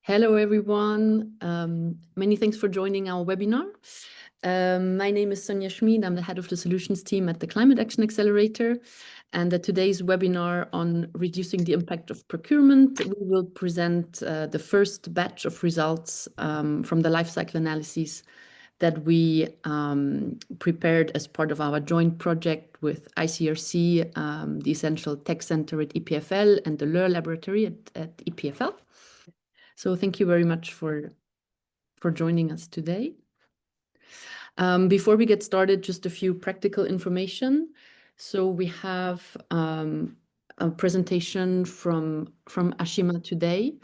Hello, everyone. Many thanks for joining our webinar. My name is Sonja Schmid. I'm the head of the solutions team at the Climate Action Accelerator. And at today's webinar on reducing the impact of procurement, we will present the first batch of results from the lifecycle analyses that we prepared as part of our joint project with ICRC, the Essential Tech Center at EPFL, and the LEURE laboratory at EPFL. So thank you very much for joining us today. Before we get started, just a few practical information. So we have a presentation from Ashima today.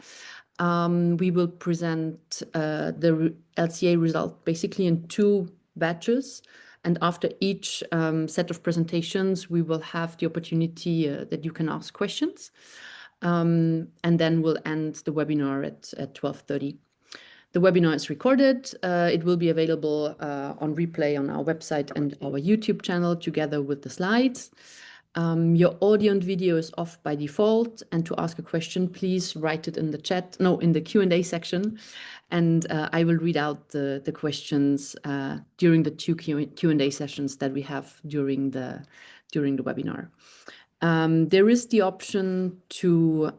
We will present the LCA result basically in 2 batches. And after each set of presentations, we will have the opportunity that you can ask questions. And then we'll end the webinar at 12:30. The webinar is recorded. It will be available on replay on our website and our YouTube channel together with the slides. Your audio and video is off by default. And to ask a question, please write it in the chat, in the Q&A section. And I will read out the questions during the 2 Q&A sessions that we have during the webinar. There is the option to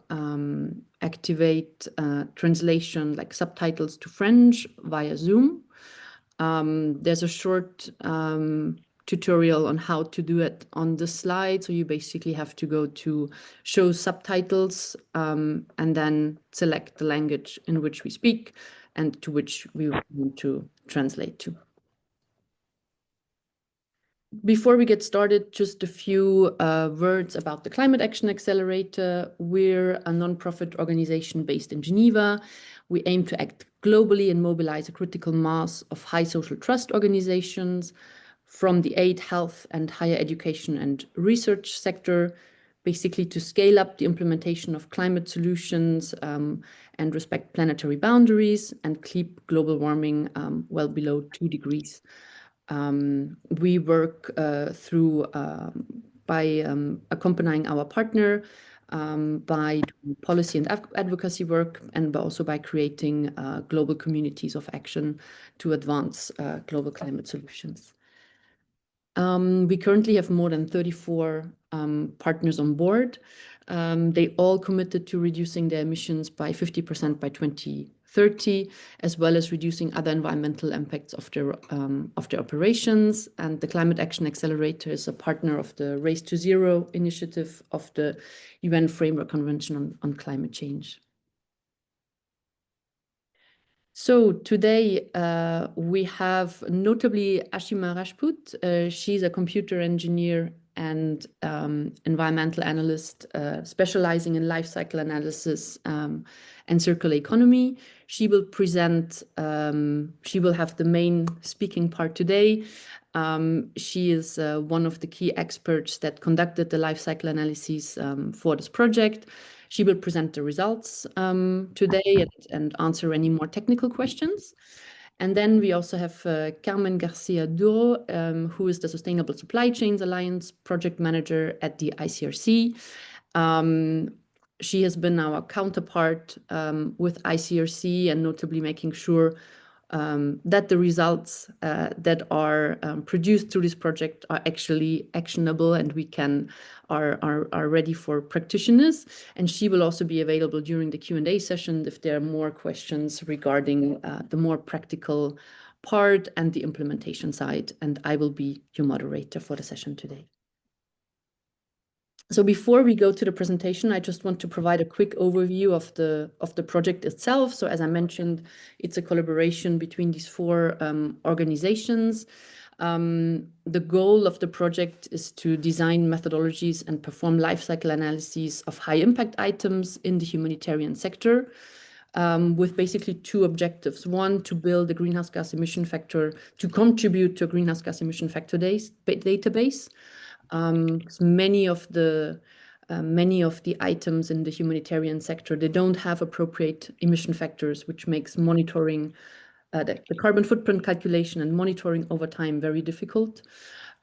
activate translation, like subtitles to French via Zoom. There's a short tutorial on how to do it on the slide. So you basically have to go to show subtitles and then select the language in which we speak and to which we want to translate to. Before we get started, just a few words about the Climate Action Accelerator. We're a nonprofit organization based in Geneva. We aim to act globally and mobilize a critical mass of high social trust organizations from the aid, health, and higher education and research sector, basically to scale up the implementation of climate solutions and respect planetary boundaries and keep global warming well below 2 degrees. We work by accompanying our partner, by doing policy and advocacy work, and also by creating global communities of action to advance global climate solutions. We currently have more than 34 partners on board. They all committed to reducing their emissions by 50% by 2030, as well as reducing other environmental impacts of their operations. And the Climate Action Accelerator is a partner of the Race to Zero initiative of the UN Framework Convention on Climate Change. So today we have notably Ashima Rajput. She's a computer engineer and environmental analyst specializing in life cycle analysis and circular economy. She will present, she will have the main speaking part today. She is one of the key experts that conducted the life cycle analyses for this project. She will present the results today and answer any more technical questions. And then we also have Carmen Garcia Duro, who is the Sustainable Supply Chains Alliance project manager at the ICRC. She has been our counterpart with ICRC and notably making sure that the results that are produced through this project are actually actionable and are ready for practitioners. And she will also be available during the Q&A session if there are more questions regarding the more practical part and the implementation side. And I will be your moderator for the session today. So before we go to the presentation, I just want to provide a quick overview of the project itself. So as I mentioned, it's a collaboration between these 4 organizations. The goal of the project is to design methodologies and perform life cycle analyses of high impact items in the humanitarian sector with basically 2 objectives. One, to build a greenhouse gas emission factor, to contribute to a greenhouse gas emission factor database. Many of the items in the humanitarian sector, they don't have appropriate emission factors, which makes monitoring the carbon footprint calculation and monitoring over time very difficult.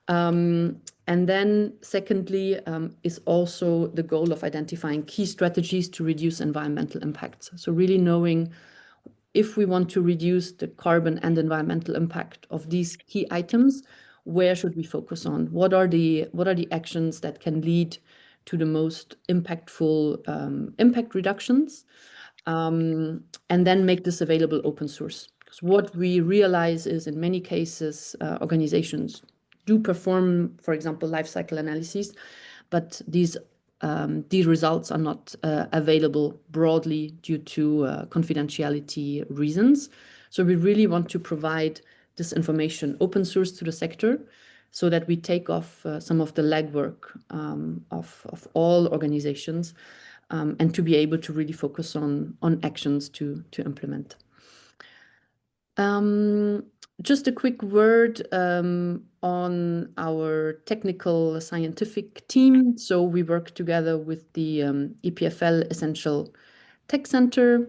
And then secondly is also the goal of identifying key strategies to reduce environmental impacts. So really knowing if we want to reduce the carbon and environmental impact of these key items, where should we focus on? What are the actions that can lead to the most impactful impact reductions? And then make this available open source. Because what we realize is in many cases, organizations do perform, for example, life cycle analyses, but these results are not available broadly due to confidentiality reasons. So we really want to provide this information open source to the sector so that we take off some of the legwork of all organizations and to be able to really focus on actions to implement. Just a quick word on our technical scientific team. So we work together with the EPFL Essential Tech Center,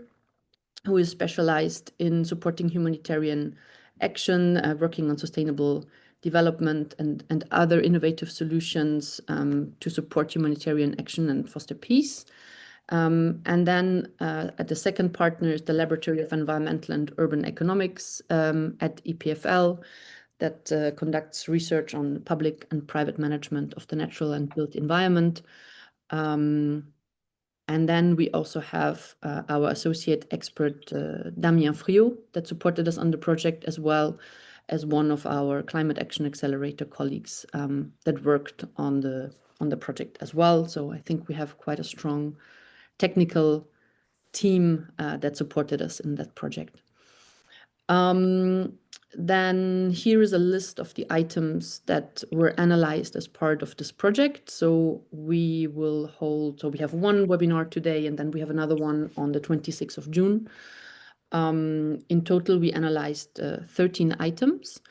who is specialized in supporting humanitarian action, working on sustainable development and other innovative solutions to support humanitarian action and foster peace. And then at the second partner is the Laboratory of Environmental and Urban Economics at EPFL that conducts research on public and private management of the natural and built environment. And then we also have our associate expert, Damien Friot, that supported us on the project, as well as one of our Climate Action Accelerator colleagues that worked on the project as well. So I think we have quite a strong technical team that supported us in that project. Then here is a list of the items that were analyzed as part of this project. So we have one webinar today, and then we have another one on the 26th of June. In total, we analyzed 13 items.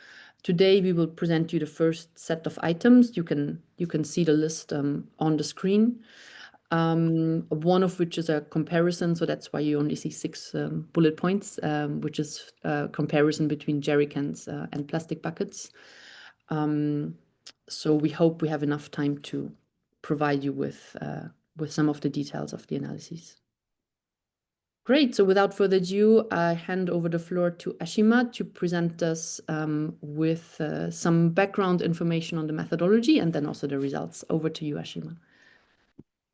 Today, we will present you the first set of items. You can see the list on the screen. One of which is a comparison, so that's why you only see 6 bullet points, which is a comparison between jerrycans and plastic buckets. So we hope we have enough time to provide you with some of the details of the analyses. Great, so without further ado, I hand over the floor to Ashima to present us with some background information on the methodology and then also the results. Over to you, Ashima.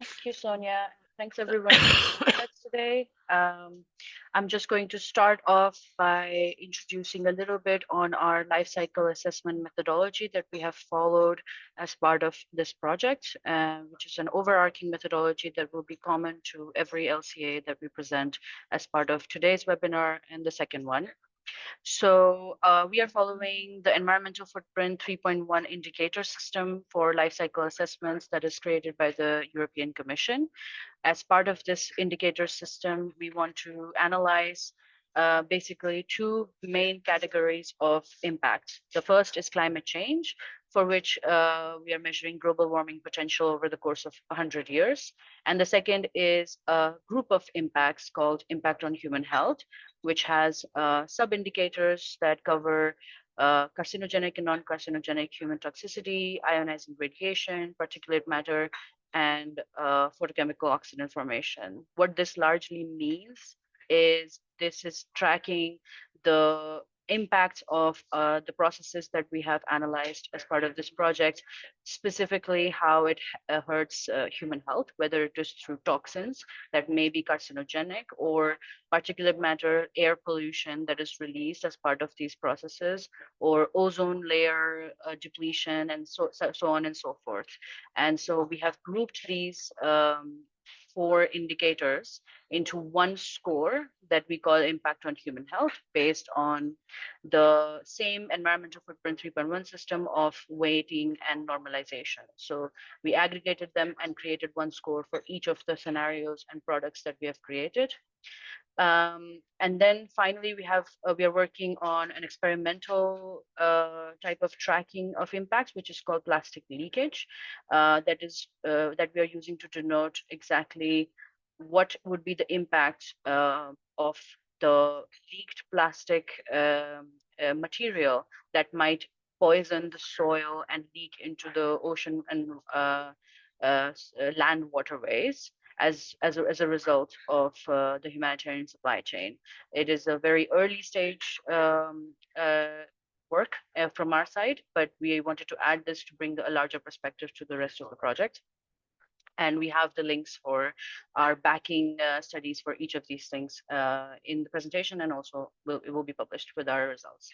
Thank you, Sonia. Thanks, everyone, for joining us today. I'm just going to start off by introducing a little bit on our life cycle assessment methodology that we have followed as part of this project, which is an overarching methodology that will be common to every LCA that we present as part of today's webinar and the second one. So we are following the environmental footprint 3.1 indicator system for life cycle assessments that is created by the European Commission. As part of this indicator system, we want to analyze basically 2 main categories of impact. The first is climate change, for which we are measuring global warming potential over the course of 100 years. And the second is a group of impacts called impact on human health, which has sub-indicators that cover carcinogenic and non-carcinogenic human toxicity, ionizing radiation, particulate matter, and photochemical oxidant formation. What this largely means is this is tracking the impact of the processes that we have analyzed as part of this project, specifically how it hurts human health, whether it is through toxins that may be carcinogenic or particulate matter, air pollution that is released as part of these processes, or ozone layer depletion, and so on and so forth. And so we have grouped these 4 indicators into one score that we call impact on human health, based on the same environmental footprint 3.1 system of weighting and normalization. So we aggregated them and created one score for each of the scenarios and products that we have created. And then finally, we are working on an experimental type of tracking of impacts, which is called plastic leakage, that we are using to denote exactly what would be the impact of the leaked plastic material that might poison the soil and leak into the ocean and land waterways. as a result of the humanitarian supply chain. It is a very early stage work from our side, but we wanted to add this to bring a larger perspective to the rest of the project. And we have the links for our backing studies for each of these things in the presentation, and also it will be published with our results.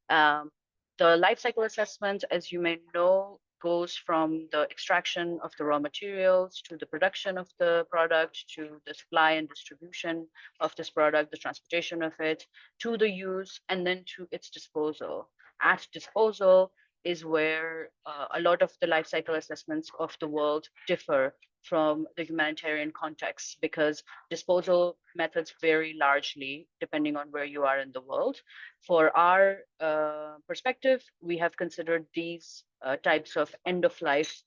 The life cycle assessment, as you may know, goes from the extraction of the raw materials to the production of the product, to the supply and distribution of this product, the transportation of it, to the use, and then to its disposal. At disposal is where a lot of the life cycle assessments of the world differ from the humanitarian context, because disposal methods vary largely depending on where you are in the world. For our perspective, we have considered these types of end-of-life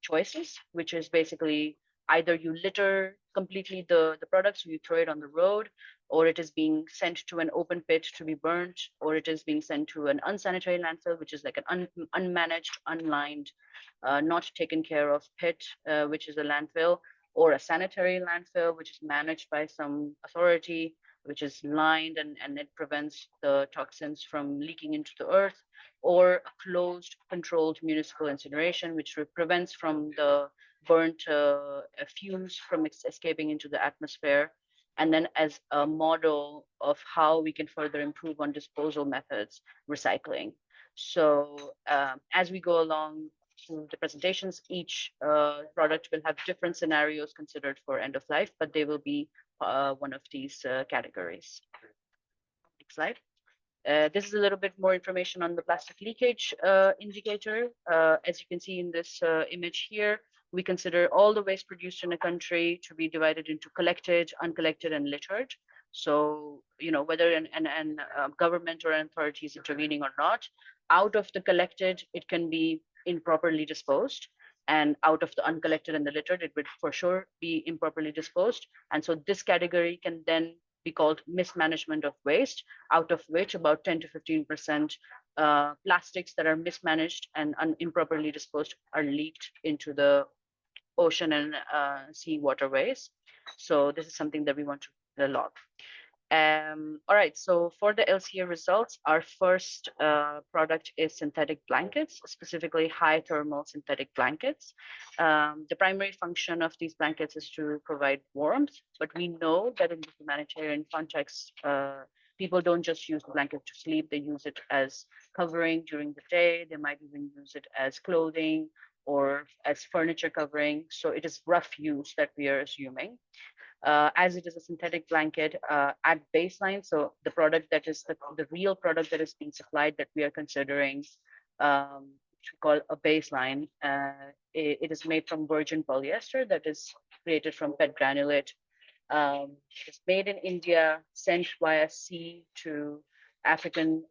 choices, which is basically either you litter completely the products, you throw it on the road, or it is being sent to an open pit to be burnt, or it is being sent to an unsanitary landfill, which is like an unmanaged, unlined, not taken care of pit, which is a landfill, or a sanitary landfill, which is managed by some authority, which is lined and it prevents the toxins from leaking into the earth, or a closed, controlled municipal incineration, which prevents from the burnt fumes from escaping into the atmosphere. And then as a model of how we can further improve on disposal methods, recycling. So as we go along through the presentations, each product will have different scenarios considered for end of life, but they will be one of these categories. Next slide. This is a little bit more information on the plastic leakage indicator. As you can see in this image here, we consider all the waste produced in a country to be divided into collected, uncollected, and littered. So, whether an government or an authority is intervening or not, out of the collected, it can be improperly disposed. And out of the uncollected and the littered, it would for sure be improperly disposed. And so this category can then be called mismanagement of waste, out of which about 10 to 15% plastics that are mismanaged and improperly disposed are leaked into the ocean and sea waterways. So this is something that we want to log. All right, so for the LCA results, our first product is synthetic blankets, specifically high thermal synthetic blankets. The primary function of these blankets is to provide warmth, but we know that in the humanitarian context, people don't just use the blanket to sleep, they use it as covering during the day, they might even use it as clothing or as furniture covering. So it is rough use that we are assuming. As it is a synthetic blanket at baseline, so the product that is the real product that is being supplied that we are considering, which we call a baseline, it is made from virgin polyester that is created from PET granulate. It's made in India, sent via sea to African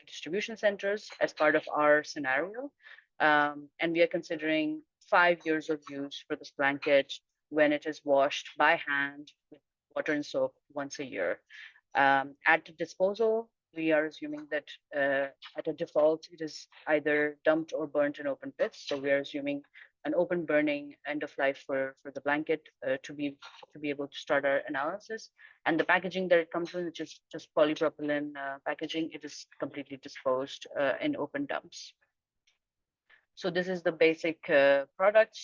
distribution centers as part of our scenario. And we are considering 5 years of use for this blanket when it is washed by hand with water and soap once a year. At disposal, we are assuming that at a default, it is either dumped or burnt in open pits. So we are assuming an open burning end of life for the blanket to be able to start our analysis. And the packaging that it comes with, which is just polypropylene packaging, it is completely disposed in open dumps. So this is the basic product.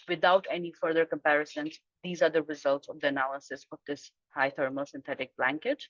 Without any further comparisons, these are the results of the analysis of this high thermal synthetic blanket.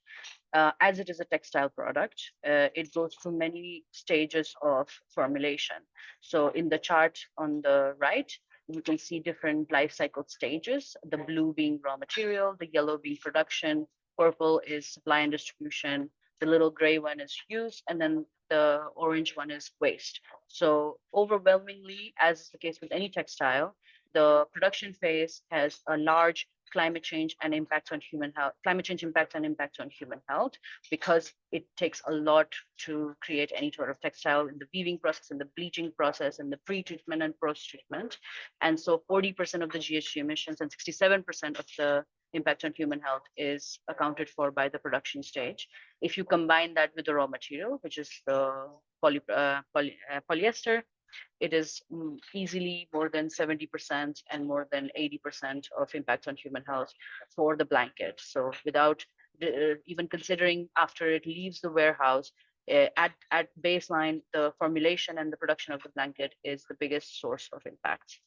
As it is a textile product, it goes through many stages of formulation. So in the chart on the right, you can see different life cycle stages, the blue being raw material, the yellow being production, purple is supply and distribution, the little gray one is use, and then the orange one is waste. So overwhelmingly, as is the case with any textile, the production phase has a large climate change and impacts on human health, climate change impacts and impacts on human health, because it takes a lot to create any sort of textile in the weaving process, in the bleaching process, and the pre-treatment and post-treatment. And so 40% of the GHG emissions and 67% of the impact on human health is accounted for by the production stage. If you combine that with the raw material, which is the polyester, it is easily more than 70% and more than 80% of impact on human health for the blanket. So without even considering after it leaves the warehouse, at baseline, the formulation and the production of the blanket is the biggest source of impact.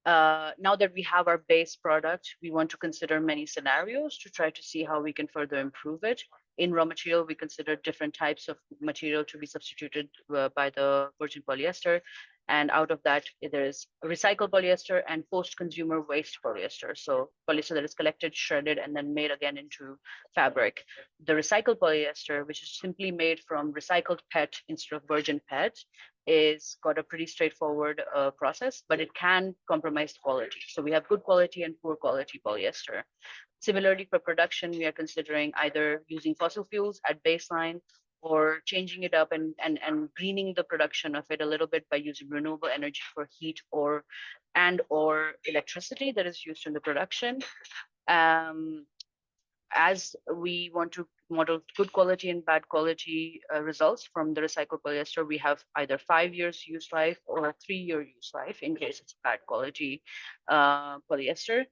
Now that we have our base product, we want to consider many scenarios to try to see how we can further improve it. In raw material, we consider different types of material to be substituted by the virgin polyester. And out of that, there is recycled polyester and post-consumer waste polyester. So polyester that is collected, shredded, and then made again into fabric. The recycled polyester, which is simply made from recycled PET instead of virgin PET, is got a pretty straightforward process, but it can compromise quality. So we have good quality and poor quality polyester. Similarly, for production, we are considering either using fossil fuels at baseline or changing it up and greening the production of it a little bit by using renewable energy for heat or electricity that is used in the production. As we want to model good quality and bad quality results from the recycled polyester, we have either 5 years use life or a 3-year use life in case it's bad quality polyester.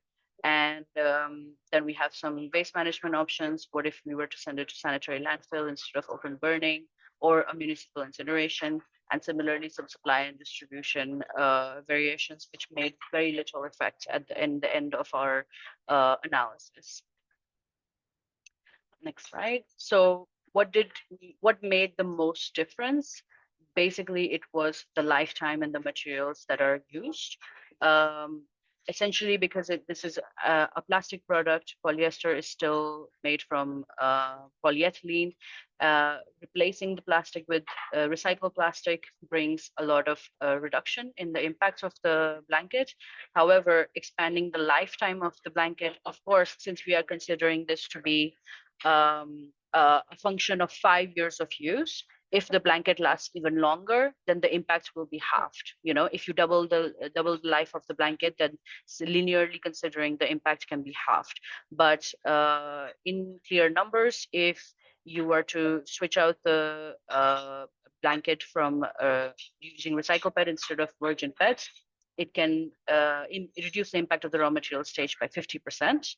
And then we have some waste management options. What if we were to send it to sanitary landfill instead of open burning or a municipal incineration? And similarly, some supply and distribution variations, which made very little effect at the end of our analysis. Next slide. So what made the most difference? Basically, it was the lifetime and the materials that are used. Essentially, because this is a plastic product, polyester is still made from polyethylene. Replacing the plastic with recycled plastic brings a lot of reduction in the impacts of the blanket. However, expanding the lifetime of the blanket, of course, since we are considering this to be a function of 5 years of use, if the blanket lasts even longer, then the impact will be halved. You know, if you double the life of the blanket, then linearly considering the impact can be halved. But in clear numbers, if you were to switch out the blanket from using recycled PET instead of virgin PET, it can reduce the impact of the raw material stage by 50%.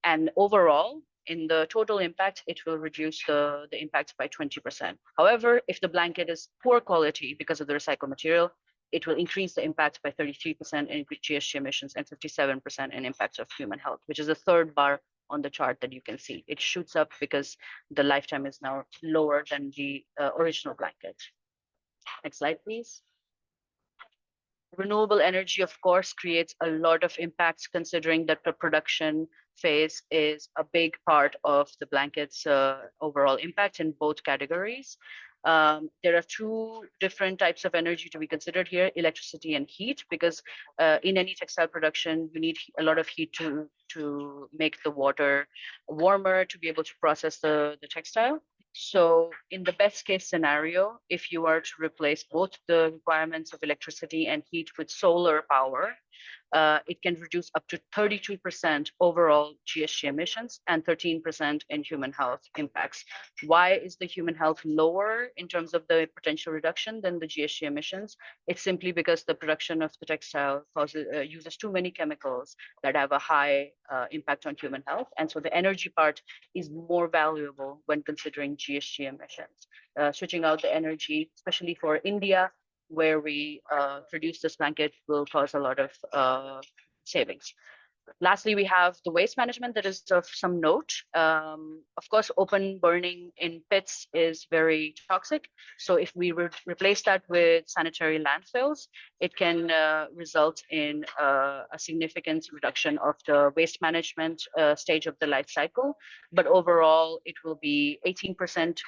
And overall, in the total impact, it will reduce the impact by 20%. However, if the blanket is poor quality because of the recycled material, it will increase the impact by 33% in GHG emissions and 57% in impacts of human health, which is the third bar on the chart that you can see. It shoots up because the lifetime is now lower than the original blanket. Next slide, please. Renewable energy, of course, creates a lot of impacts considering that the production phase is a big part of the blanket's overall impact in both categories. There are 2 different types of energy to be considered here, electricity and heat, because in any textile production, you need a lot of heat to make the water warmer to be able to process the textile. So in the best case scenario, if you are to replace both the requirements of electricity and heat with solar power, it can reduce up to 32% overall GHG emissions and 13% in human health impacts. Why is the human health lower in terms of the potential reduction than the GHG emissions? It's simply because the production of the textile uses too many chemicals that have a high impact on human health. And so the energy part is more valuable when considering GHG emissions. Switching out the energy, especially for India, where we produce this blanket, will cause a lot of savings. Lastly, we have the waste management that is of some note. Of course, open burning in pits is very toxic. So if we replace that with sanitary landfills, it can result in a significant reduction of the waste management stage of the life cycle. But overall, it will be 18%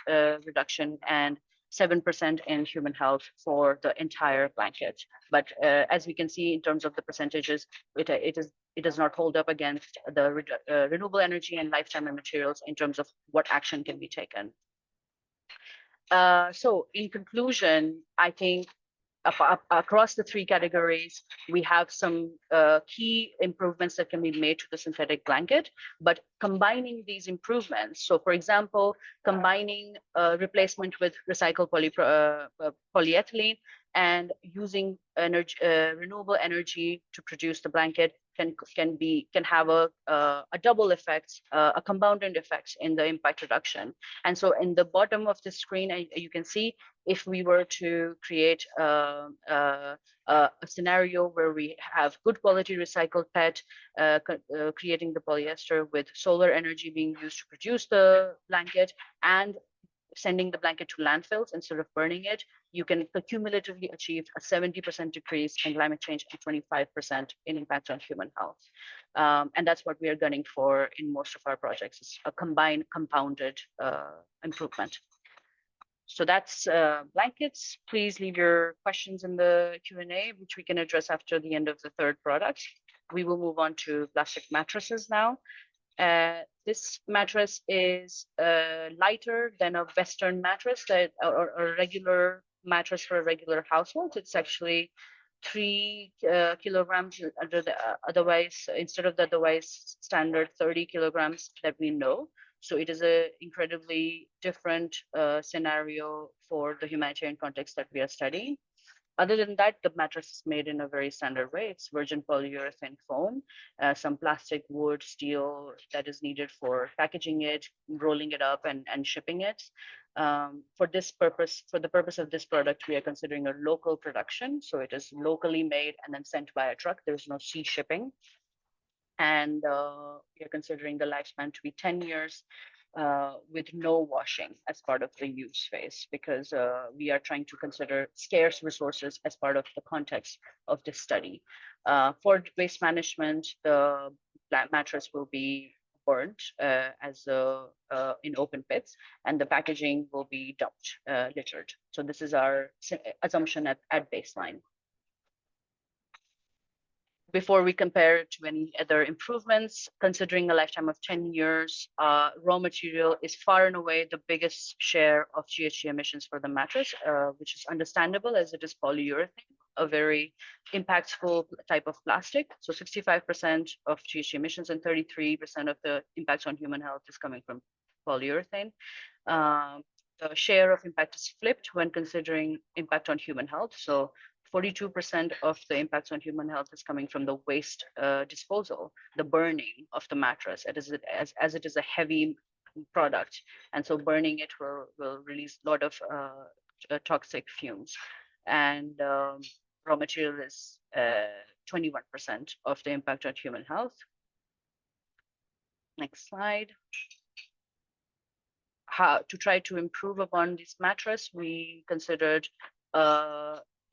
reduction and 7% in human health for the entire blanket. But as we can see in terms of the percentages, it does not hold up against the renewable energy and lifetime and materials in terms of what action can be taken. So in conclusion, I think across the three categories, we have some key improvements that can be made to the synthetic blanket, but combining these improvements. So for example, combining replacement with recycled polyethylene and using renewable energy to produce the blanket can have a double effect, a compounded effect in the impact reduction. And so in the bottom of the screen, you can see if we were to create a scenario where we have good quality recycled PET, creating the polyester with solar energy being used to produce the blanket and sending the blanket to landfills instead of burning it, you can cumulatively achieve a 70% decrease in climate change and 25% in impact on human health. And that's what we are gunning for in most of our projects, is a combined, compounded improvement. So that's blankets. Please leave your questions in the Q&A, which we can address after the end of the third product. We will move on to plastic mattresses now. This mattress is lighter than a Western mattress or a regular mattress for a regular household. It's actually 3 kilograms under the otherwise, instead of the otherwise standard 30 kilograms that we know. So it is an incredibly different scenario for the humanitarian context that we are studying. Other than that, the mattress is made in a very standard way. It's virgin polyurethane foam, some plastic, wood, steel that is needed for packaging it, rolling it up, and shipping it. For the purpose of this product, we are considering a local production. So it is locally made and then sent by a truck. There's no sea shipping. And we are considering the lifespan to be 10 years. With no washing as part of the use phase, because we are trying to consider scarce resources as part of the context of this study. For waste management, the mattress will be burnt in open pits, and the packaging will be dumped, littered. So this is our assumption at baseline. Before we compare it to any other improvements, considering a lifetime of 10 years, raw material is far and away the biggest share of GHG emissions for the mattress, which is understandable as it is polyurethane, a very impactful type of plastic. So 65% of GHG emissions and 33% of the impacts on human health is coming from polyurethane. The share of impact is flipped when considering impact on human health. So 42% of the impacts on human health is coming from the waste disposal, the burning of the mattress, as it is a heavy product. And so burning it will release a lot of toxic fumes. And raw material is 21% of the impact on human health. Next slide. How to try to improve upon this mattress, we considered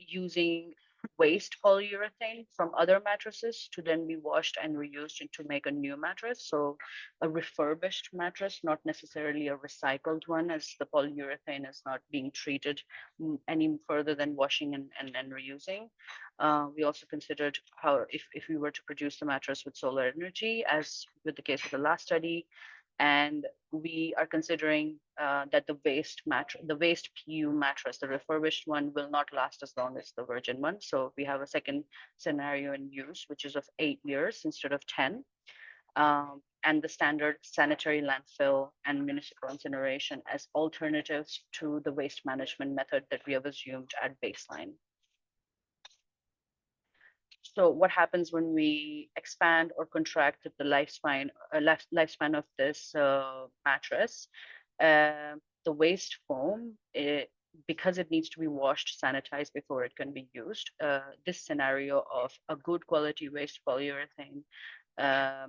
using waste polyurethane from other mattresses to then be washed and reused to make a new mattress. So a refurbished mattress, not necessarily a recycled one, as the polyurethane is not being treated any further than washing and reusing. We also considered how if we were to produce the mattress with solar energy, as with the case of the last study. And we are considering that the waste PU mattress, the refurbished one, will not last as long as the virgin one. So we have a second scenario in use, which is of 8 years instead of 10. And the standard sanitary landfill and municipal incineration as alternatives to the waste management method that we have assumed at baseline. So what happens when we expand or contract the lifespan of this mattress? The waste foam, because it needs to be washed, sanitized before it can be used. This scenario of a good quality waste polyurethane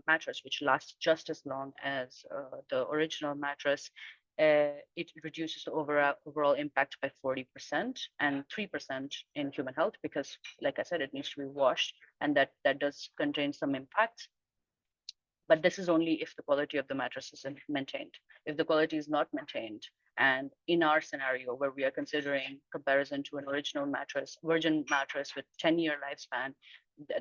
mattress, which lasts just as long as the original mattress, it reduces the overall impact by 40% and 3% in human health, because, like I said, it needs to be washed, and that does contain some impact. But this is only if the quality of the mattress is maintained. If the quality is not maintained, and in our scenario where we are considering comparison to an original mattress, virgin mattress with 10-year lifespan,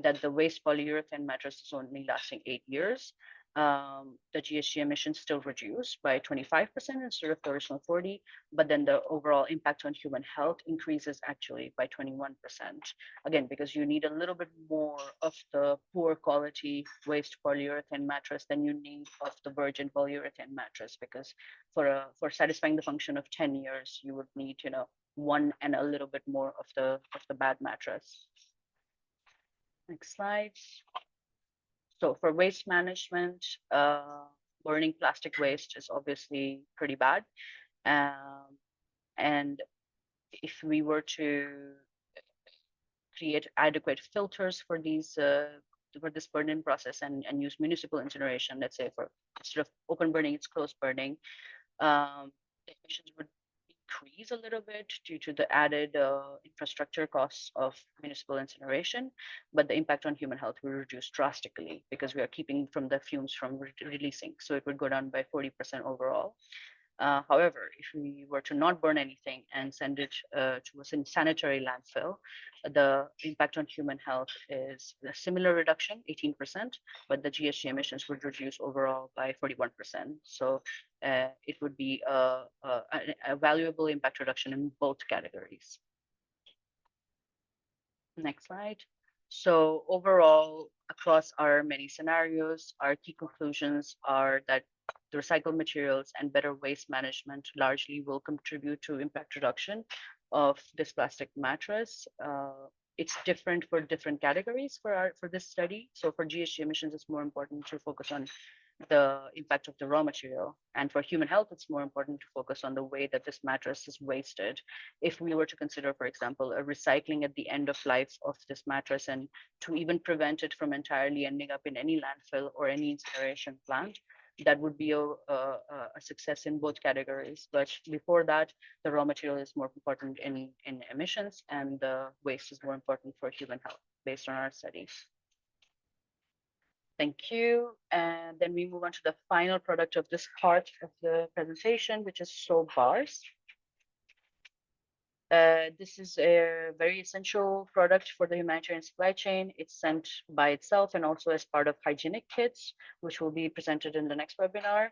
that the waste polyurethane mattress is only lasting 8 years, the GHG emissions still reduce by 25% instead of the original 40, but then the overall impact on human health increases actually by 21%. Again, because you need a little bit more of the poor quality waste polyurethane mattress than you need of the virgin polyurethane mattress, because for satisfying the function of 10 years, you would need, one and a little bit more of the bad mattress. Next slide. So for waste management, burning plastic waste is obviously pretty bad. And if we were to create adequate filters for this burning process and use municipal incineration, let's say instead of open burning, it's closed burning, the emissions would increase a little bit due to the added infrastructure costs of municipal incineration, but the impact on human health will reduce drastically because we are keeping from the fumes from releasing. So it would go down by 40% overall. However, if we were to not burn anything and send it to a sanitary landfill, the impact on human health is a similar reduction, 18%, but the GHG emissions would reduce overall by 41%. So it would be a valuable impact reduction in both categories. Next slide. So overall, across our many scenarios, our key conclusions are that the recycled materials and better waste management largely will contribute to impact reduction of this plastic mattress. It's different for different categories for this study. So for GHG emissions, it's more important to focus on the impact of the raw material. And for human health, it's more important to focus on the way that this mattress is wasted. If we were to consider, for example, a recycling at the end of life of this mattress, and to even prevent it from entirely ending up in any landfill or any incineration plant, that would be a success in both categories. But before that, the raw material is more important in emissions, and the waste is more important for human health based on our studies. Thank you. And then we move on to the final product of this part of the presentation, which is soap bars. This is a very essential product for the humanitarian supply chain. It's sent by itself and also as part of hygienic kits, which will be presented in the next webinar.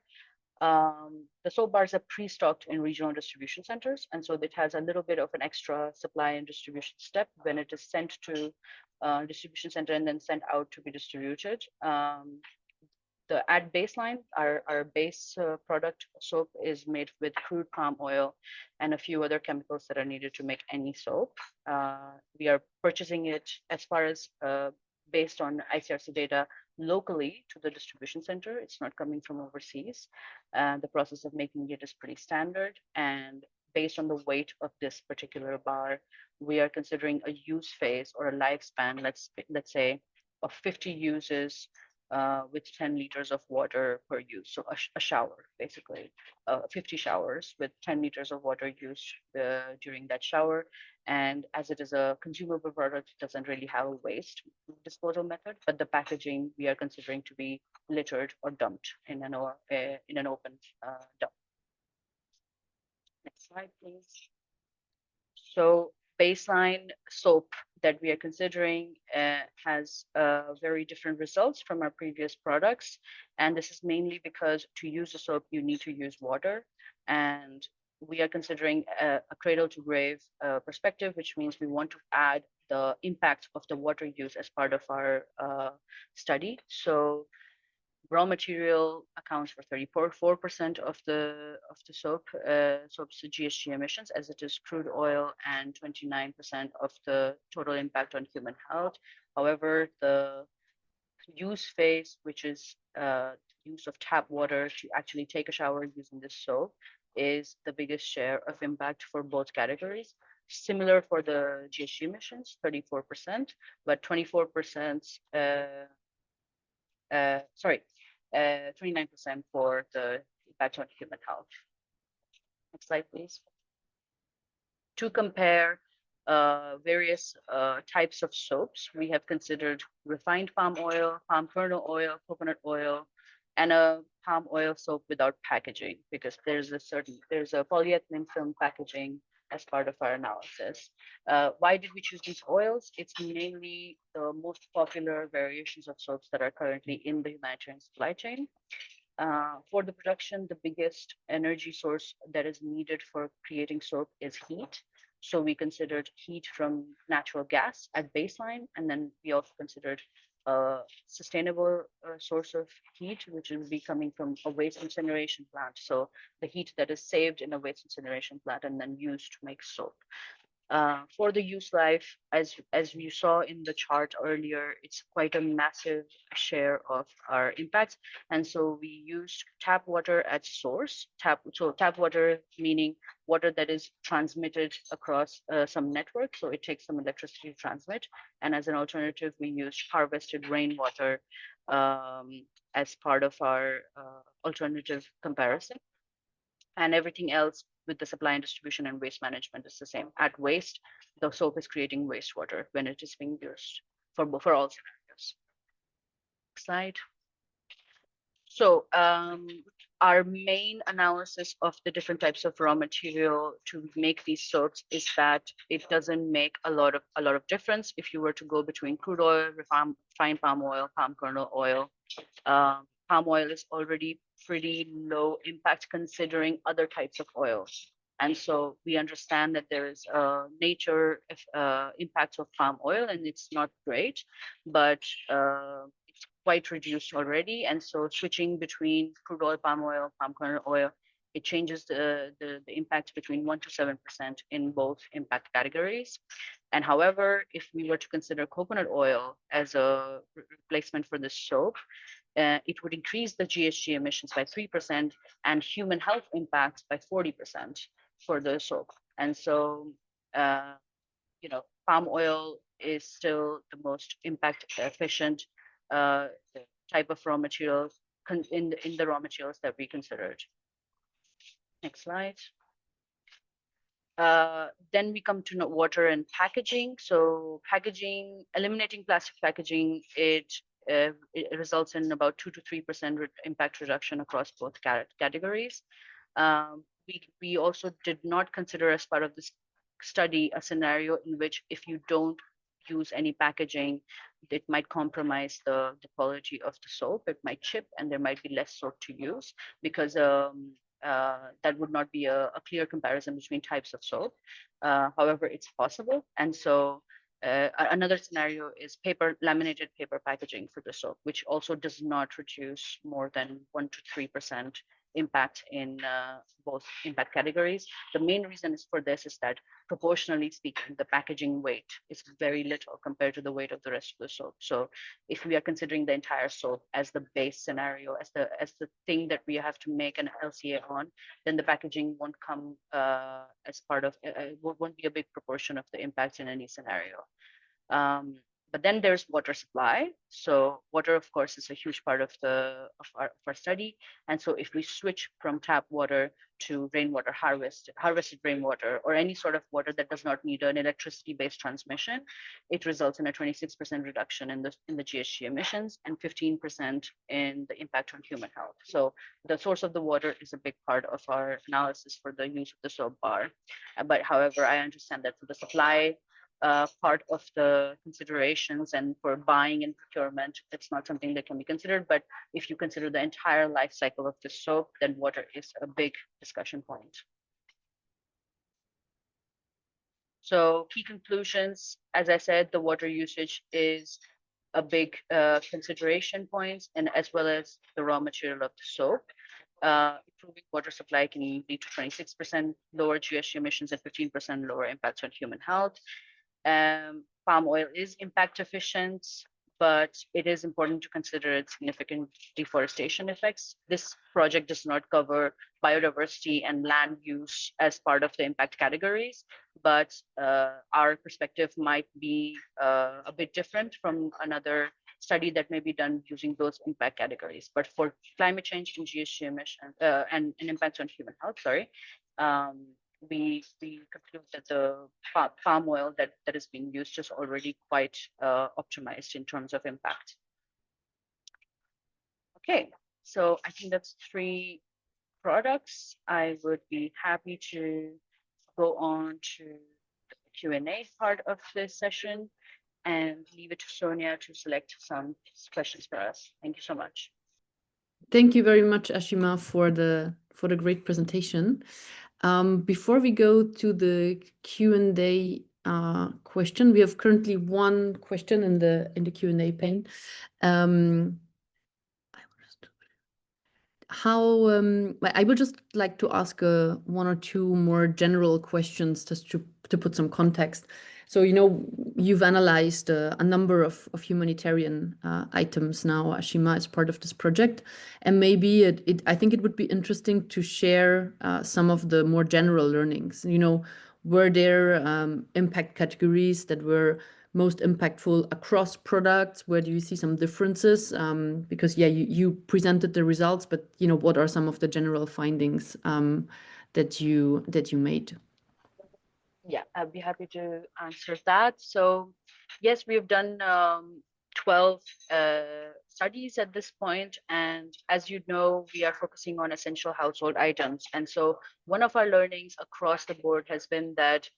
The soap bars are pre-stocked in regional distribution centers, and so it has a little bit of an extra supply and distribution step when it is sent to distribution center and then sent out to be distributed. At baseline, our base product soap is made with crude palm oil and a few other chemicals that are needed to make any soap. We are purchasing it as far as based on ICRC data locally to the distribution center. It's not coming from overseas. The process of making it is pretty standard, and based on the weight of this particular bar, we are considering a use phase or a lifespan, let's say, of 50 uses with 10 liters of water per use. So a shower, basically, 50 showers with 10 liters of water used during that shower. And as it is a consumable product, it doesn't really have a waste disposal method, but the packaging we are considering to be littered or dumped in an open dump. Next slide, please. So baseline soap that we are considering has very different results from our previous products. And this is mainly because to use the soap, you need to use water. And we are considering a cradle to grave perspective, which means we want to add the impact of the water use as part of our study. So raw material accounts for 34% of the soap's GHG emissions, as it is crude oil, and 29% of the total impact on human health. However, the use phase, which is use of tap water to actually take a shower using this soap, is the biggest share of impact for both categories. Similar for the GHG emissions, 34%, but 24%, 29% for the impact on human health. Next slide, please. To compare various types of soaps, we have considered refined palm oil, palm kernel oil, coconut oil, and a palm oil soap without packaging, because there's a polyethylene film packaging as part of our analysis. Why did we choose these oils? It's mainly the most popular variations of soaps that are currently in the humanitarian supply chain. For the production, the biggest energy source that is needed for creating soap is heat. So we considered heat from natural gas at baseline, and then we also considered a sustainable source of heat, which will be coming from a waste incineration plant. So the heat that is saved in a waste incineration plant and then used to make soap. For the use life, as you saw in the chart earlier, it's quite a massive share of our impacts. And so we used tap water at source. Tap water meaning water that is transmitted across some network. So it takes some electricity to transmit. And as an alternative, we used harvested rainwater as part of our alternative comparison. And everything else with the supply and distribution and waste management is the same. At waste, the soap is creating wastewater when it is being used for all scenarios. Next slide. So our main analysis of the different types of raw material to make these soaps is that it doesn't make a lot of difference if you were to go between crude oil, refined palm oil, palm kernel oil. Palm oil is already pretty low impact considering other types of oils. And so we understand that there is a nature impact of palm oil, and it's not great, but it's quite reduced already. And so switching between crude oil, palm kernel oil, it changes the impact between 1 to 7% in both impact categories. And however, if we were to consider coconut oil as a replacement for the soap, it would increase the GHG emissions by 3% and human health impacts by 40% for the soap. And so, palm oil is still the most impact efficient type of raw materials in the raw materials that we considered. Next slide. Then we come to water and packaging. So packaging, eliminating plastic packaging, it results in about 2 to 3% impact reduction across both categories. We also did not consider as part of this study a scenario in which if you don't use any packaging, it might compromise the quality of the soap. It might chip and there might be less soap to use because that would not be a clear comparison between types of soap. However, it's possible. And so another scenario is laminated paper packaging for the soap, which also does not reduce more than 1 to 3% impact in both impact categories. The main reason for this is that proportionally speaking, the packaging weight is very little compared to the weight of the rest of the soap. So if we are considering the entire soap as the base scenario, as the thing that we have to make an LCA on, then the packaging won't come as part of, won't be a big proportion of the impacts in any scenario. But then there's water supply. So water, of course, is a huge part of our study. And so if we switch from tap water to rainwater harvested rainwater, or any sort of water that does not need an electricity-based transmission, it results in a 26% reduction in the GHG emissions and 15% in the impact on human health. So the source of the water is a big part of our analysis for the use of the soap bar. But however, I understand that for the supply part of the considerations and for buying and procurement, it's not something that can be considered. But if you consider the entire life cycle of the soap, then water is a big discussion point. So key conclusions, as I said, the water usage is a big consideration point, and as well as the raw material of the soap. Improving water supply can lead to 26% lower GHG emissions and 15% lower impacts on human health. Palm oil is impact efficient, but it is important to consider its significant deforestation effects. This project does not cover biodiversity and land use as part of the impact categories, but our perspective might be a bit different from another study that may be done using those impact categories. But for climate change and GHG emission and impacts on human health, we conclude that the palm oil that is being used is already quite optimized in terms of impact. Okay, so I think that's 3 products. I would be happy to go on to the Q&A part of this session and leave it to Sonia to select some questions for us. Thank you so much. Thank you very much, Ashima, for the great presentation. Before we go to the Q&A question, we have currently one question in the Q&A pane. I would just like to ask one or two more general questions just to put some context. So, you've analyzed a number of humanitarian items now, Ashima, as part of this project. And maybe I think it would be interesting to share some of the more general learnings. Were there impact categories that were most impactful across products? Where do you see some differences? Because, yeah, you presented the results, but, what are some of the general findings that you made? Yeah, I'd be happy to answer that. So, yes, we've done 12 studies at this point. And as you know, we are focusing on essential household items. And so one of our learnings across the board has been that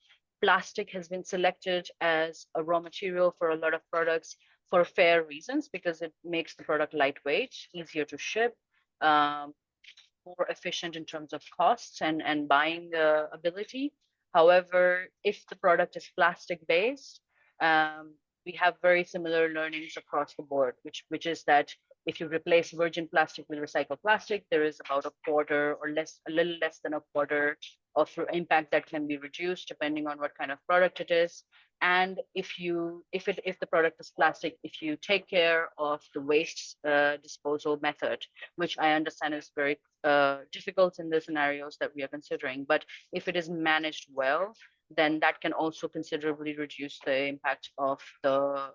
plastic has been selected as a raw material for a lot of products for fair reasons, because it makes the product lightweight, easier to ship, more efficient in terms of costs and buying ability. However, if the product is plastic based, we have very similar learnings across the board, which is that if you replace virgin plastic with recycled plastic, there is about a quarter or less, a little less than a quarter of impact that can be reduced depending on what kind of product it is. And if the product is plastic, if you take care of the waste disposal method, which I understand is very difficult in the scenarios that we are considering, but if it is managed well, then that can also considerably reduce the impact of the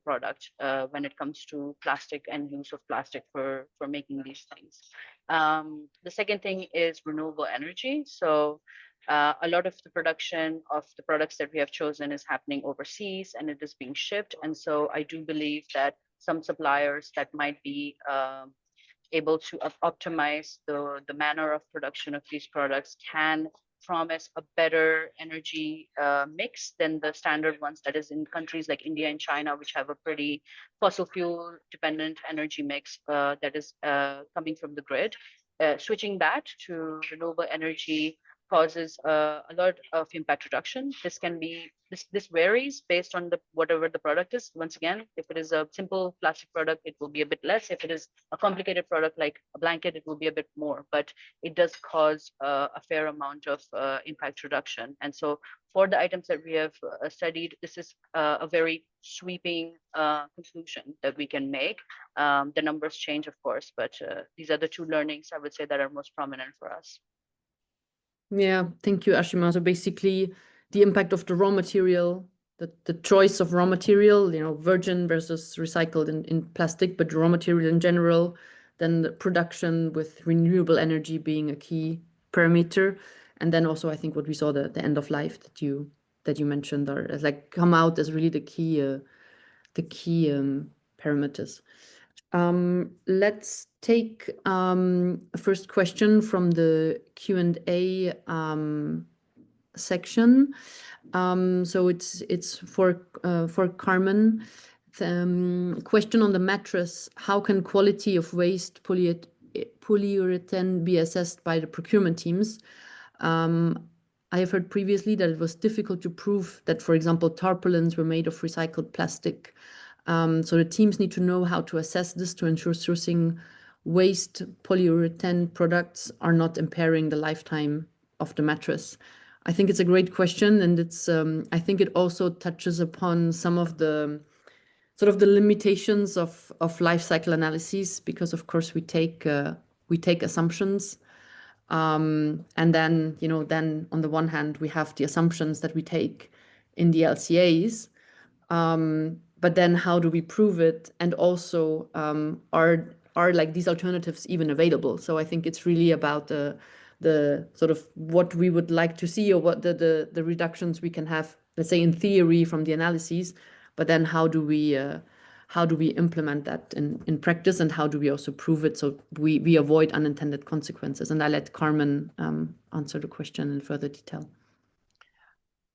product when it comes to plastic and use of plastic for making these things. The second thing is renewable energy. So a lot of the production of the products that we have chosen is happening overseas and it is being shipped. And so I do believe that some suppliers that might be able to optimize the manner of production of these products can promise a better energy mix than the standard ones that is in countries like India and China, which have a pretty fossil fuel dependent energy mix that is coming from the grid. Switching that to renewable energy causes a lot of impact reduction. This varies based on whatever the product is. Once again, if it is a simple plastic product, it will be a bit less. If it is a complicated product like a blanket, it will be a bit more, but it does cause a fair amount of impact reduction. And so for the items that we have studied, this is a very sweeping conclusion that we can make. The numbers change, of course, but these are the two learnings I would say that are most prominent for us. Yeah, thank you, Ashima. So basically, the impact of the raw material, the choice of raw material, virgin versus recycled in plastic, but raw material in general, then the production with renewable energy being a key parameter. And then also, I think what we saw, the end of life that you mentioned are come out as really the key parameters. Let's take a first question from the Q&A section. So it's for Carmen. Question on the mattress: how can quality of waste polyurethane be assessed by the procurement teams? I have heard previously that it was difficult to prove that, for example, tarpaulins were made of recycled plastic. So the teams need to know how to assess this to ensure sourcing waste polyurethane products are not impairing the lifetime of the mattress. I think it's a great question, and it's I think it also touches upon some of the sort of the limitations of life cycle analyses, because of course we take assumptions, and then then on the one hand we have the assumptions that we take in the LCAs. But then how do we prove it? And also, are like these alternatives even available? So I think it's really about the sort of what we would like to see, or what the reductions we can have, let's say in theory from the analyses, but then how do we implement that in practice, and how do we also prove it so we avoid unintended consequences? And I let Carmen answer the question in further detail.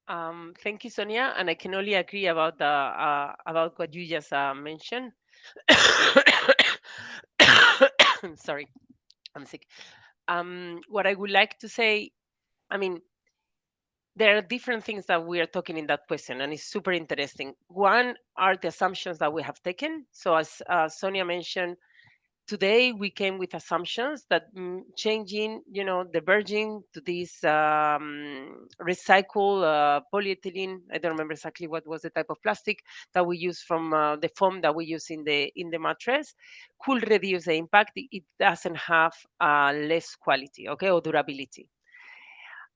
Thank you, Sonia, and I can only agree about the about what you just mentioned. Sorry, I'm sick. What I would like to say, I mean, there are different things that we are talking in that question, and it's super interesting. One are the assumptions that we have taken. So, as Sonia mentioned, today we came with assumptions that changing, the virgin to this recycle polyethylene. I don't remember exactly what was the type of plastic that we use from the foam that we use in the mattress could reduce the impact. It doesn't have less quality, okay, or durability.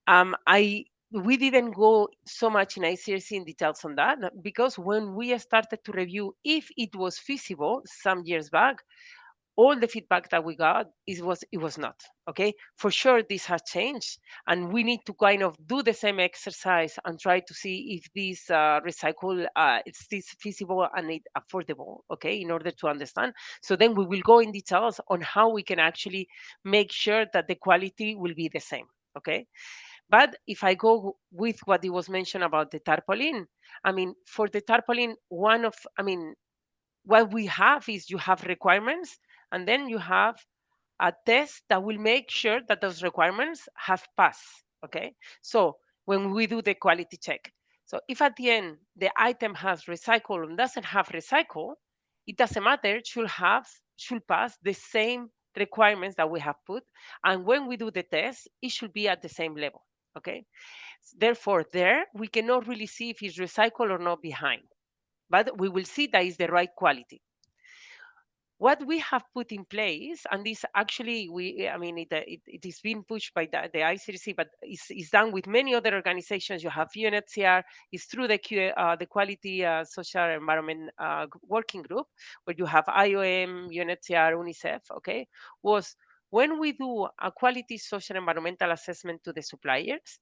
I We didn't go so much in ICRC in details on that because when we started to review if it was feasible some years back, all the feedback that we got it was not. Okay, for sure this has changed, and we need to kind of do the same exercise and try to see if this recycle is this feasible and it affordable. Okay, in order to understand. So then we will go in details on how we can actually make sure that the quality will be the same. Okay. But if I go with what it was mentioned about the tarpaulin, I mean, for the tarpaulin, what we have is you have requirements, and then you have a test that will make sure that those requirements have passed. Okay. So when we do the quality check, so if at the end the item has recycle and doesn't have recycle, it doesn't matter. It should pass the same requirements that we have put. And when we do the test, it should be at the same level. Okay. Therefore, there we cannot really see if it's recycled or not behind, but we will see that is the right quality. What we have put in place, and this actually it is being pushed by the ICRC, but it's done with many other organizations. You have UNHCR, it's through the Quality Social Environment Working Group, where you have IOM, UNHCR, UNICEF, okay, was when we do a quality social environmental assessment to the suppliers,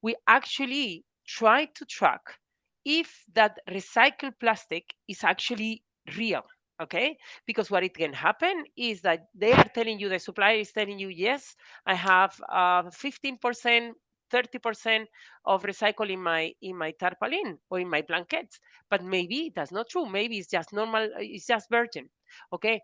we actually try to track if that recycled plastic is actually real. Okay, because what it can happen is that they are telling you, the supplier is telling you, yes, I have 15%, 30% of recycle in my tarpaulin or in my blankets, but maybe that's not true. Maybe it's just normal, it's just virgin. Okay,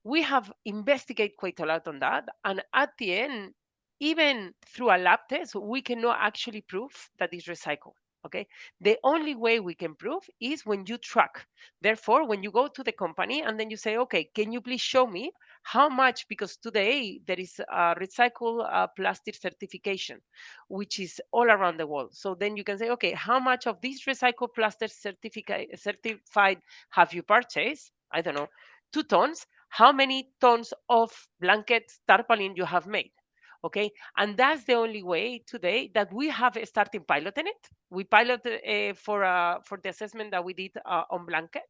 we have investigated quite a lot on that, and at the end, even through a lab test, we cannot actually prove that it's recycled. Okay, the only way we can prove is when you track. Therefore, when you go to the company and then you say, okay, can you please show me how much, because today there is a recycle plastic certification which is all around the world. So then you can say, okay, how much of this recycled plastic certified have you purchased? I don't know, 2 tons. How many tons of blankets tarpaulin you have made? Okay, and that's the only way today that we have started piloting it. We piloted for the assessment that we did on blanket.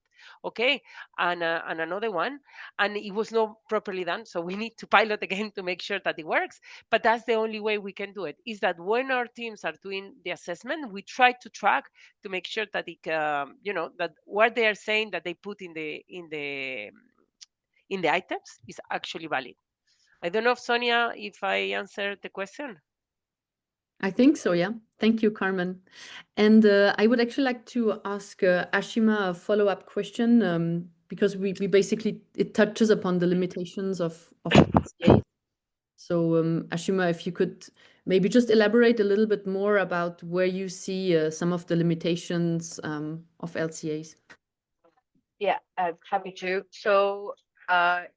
Okay, and another one, and it was not properly done, so we need to pilot again to make sure that it works. But that's the only way we can do it, is that when our teams are doing the assessment, we try to track to make sure that it that what they are saying that they put in the items is actually valid. I don't know if Sonia, if I answered the question. I think so, yeah. Thank you, Carmen. And I would actually like to ask Ashima a follow-up question, because we basically, it touches upon the limitations of LCA. So Ashima, if you could maybe just elaborate a little bit more about where you see some of the limitations of LCAs. Yeah, I'm happy to. So,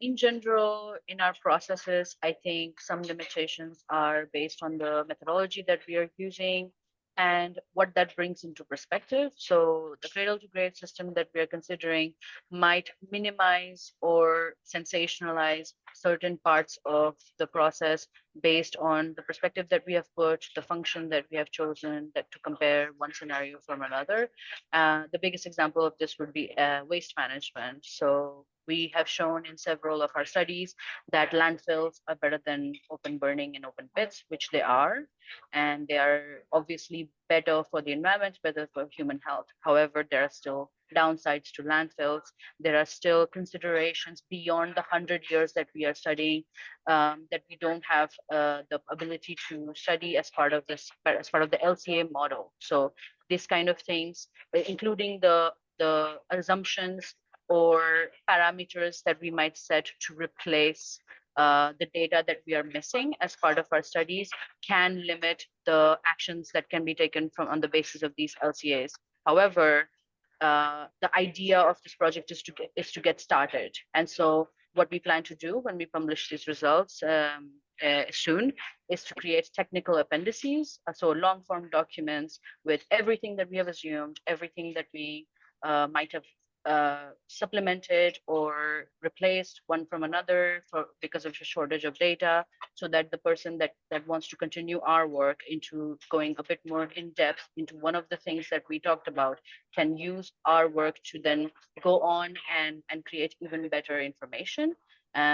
in general, in our processes, I think some limitations are based on the methodology that we are using and what that brings into perspective. So, the cradle to grave system that we are considering might minimize or sensationalize certain parts of the process based on the perspective that we have put, the function that we have chosen, that to compare one scenario from another. The biggest example of this would be waste management. So we have shown in several of our studies that landfills are better than open burning in open pits, which they are, and they are obviously better for the environment, better for human health. However, there are still downsides to landfills. There are still considerations beyond the 100 years that we are studying, that we don't have the ability to study as part of the LCA model. So these kind of things, including the assumptions or parameters that we might set to replace the data that we are missing as part of our studies, can limit the actions that can be taken from on the basis of these LCAs. However, the idea of this project is to get started. And so what we plan to do when we publish these results soon is to create technical appendices, so long form documents with everything that we have assumed, everything that we might have supplemented or replaced one from another because of a shortage of data, so that the person that wants to continue our work into going a bit more in depth into one of the things that we talked about can use our work to then go on and create even better information,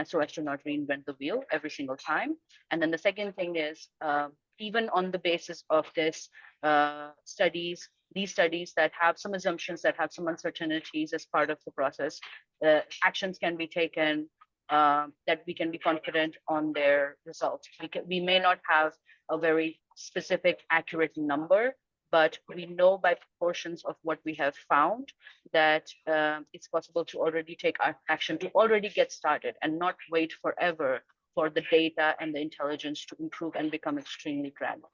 so as to not reinvent the wheel every single time. And then the second thing is, even on the basis of this these studies that have some assumptions, that have some uncertainties as part of the process, actions can be taken that we can be confident on their results. We may not have a very specific, accurate number, but we know by proportions of what we have found that it's possible to already take action, to already get started and not wait forever for the data and the intelligence to improve and become extremely granular.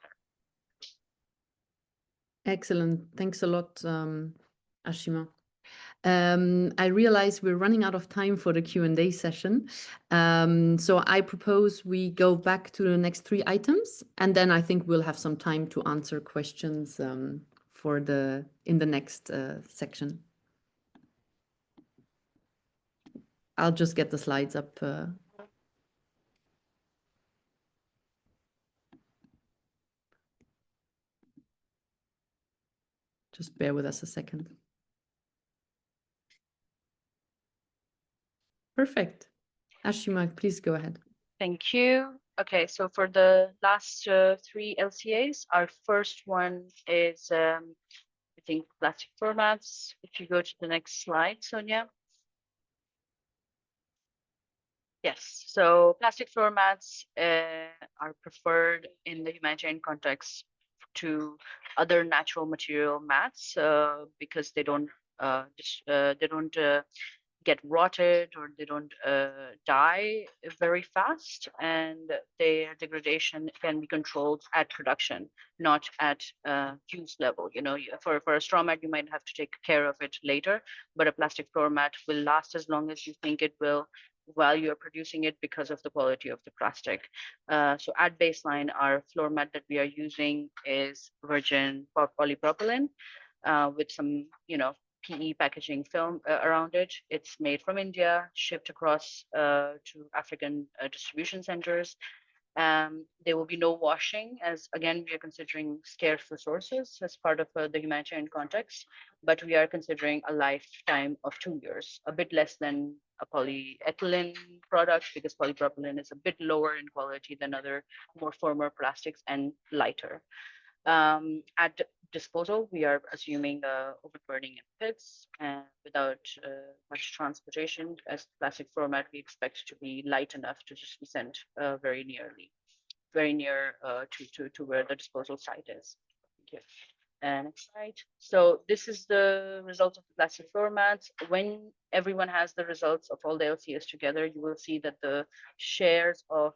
Excellent. Thanks a lot, Ashima. I realize we're running out of time for the Q&A session. So I propose we go back to the next 3 items, and then I think we'll have some time to answer questions in the next section. I'll just get the slides up. Just bear with us a second. Perfect. Ashima, please go ahead. Thank you. Okay, so for the last 3 LCAs, our first one is, I think, plastic formats. If you go to the next slide, Sonia. Yes, so plastic formats are preferred in the humanitarian context to other natural material mats because they don't get rotted, or they don't die very fast, and their degradation can be controlled at production, not at use level. You know, for a straw mat, you might have to take care of it later, but a plastic floor mat will last as long as you think it will while you're producing it because of the quality of the plastic. So at baseline, our floor mat that we are using is virgin polypropylene with some, PE packaging film around it. It's made from India, shipped across to African distribution centers. There will be no washing, as again, we are considering scarce resources as part of the humanitarian context, but we are considering a lifetime of 2 years, a bit less than a polyethylene product, because polypropylene is a bit lower in quality than other more firmer plastics and lighter. At disposal, we are assuming overburning in pits and without much transportation. As plastic format, we expect to be light enough to just be sent very near to where the disposal site is. Thank you. Next slide. So this is the results of the plastic formats. When everyone has the results of all the LCAs together, you will see that the shares of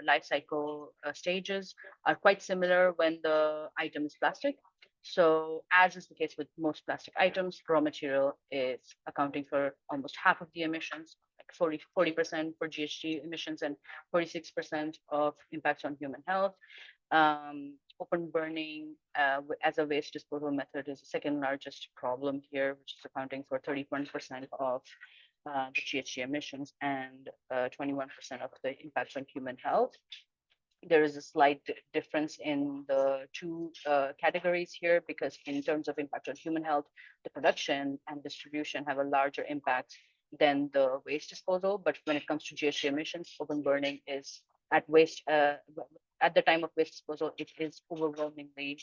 life cycle stages are quite similar when the item is plastic. So as is the case with most plastic items, raw material is accounting for almost half of the emissions, like 40% for GHG emissions and 46% of impacts on human health. Open burning as a waste disposal method is the second largest problem here, which is accounting for 31% of the GHG emissions and 21% of the impacts on human health. There is a slight difference in the 2 categories here, because in terms of impact on human health, the production and distribution have a larger impact than the waste disposal. But when it comes to GHG emissions, open burning is at the time of waste disposal, it is overwhelmingly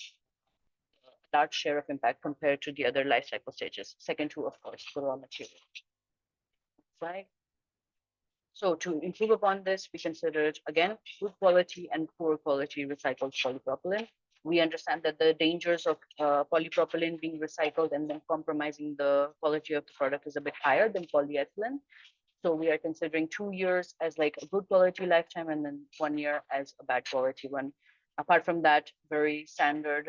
a large share of impact compared to the other life cycle stages. Second to, of course, the raw material. Right. So to improve upon this, we considered, again, good quality and poor quality recycled polypropylene. We understand that the dangers of polypropylene being recycled and then compromising the quality of the product is a bit higher than polyethylene. So we are considering 2 years as like a good quality lifetime and then 1 year as a bad quality one. Apart from that, very standard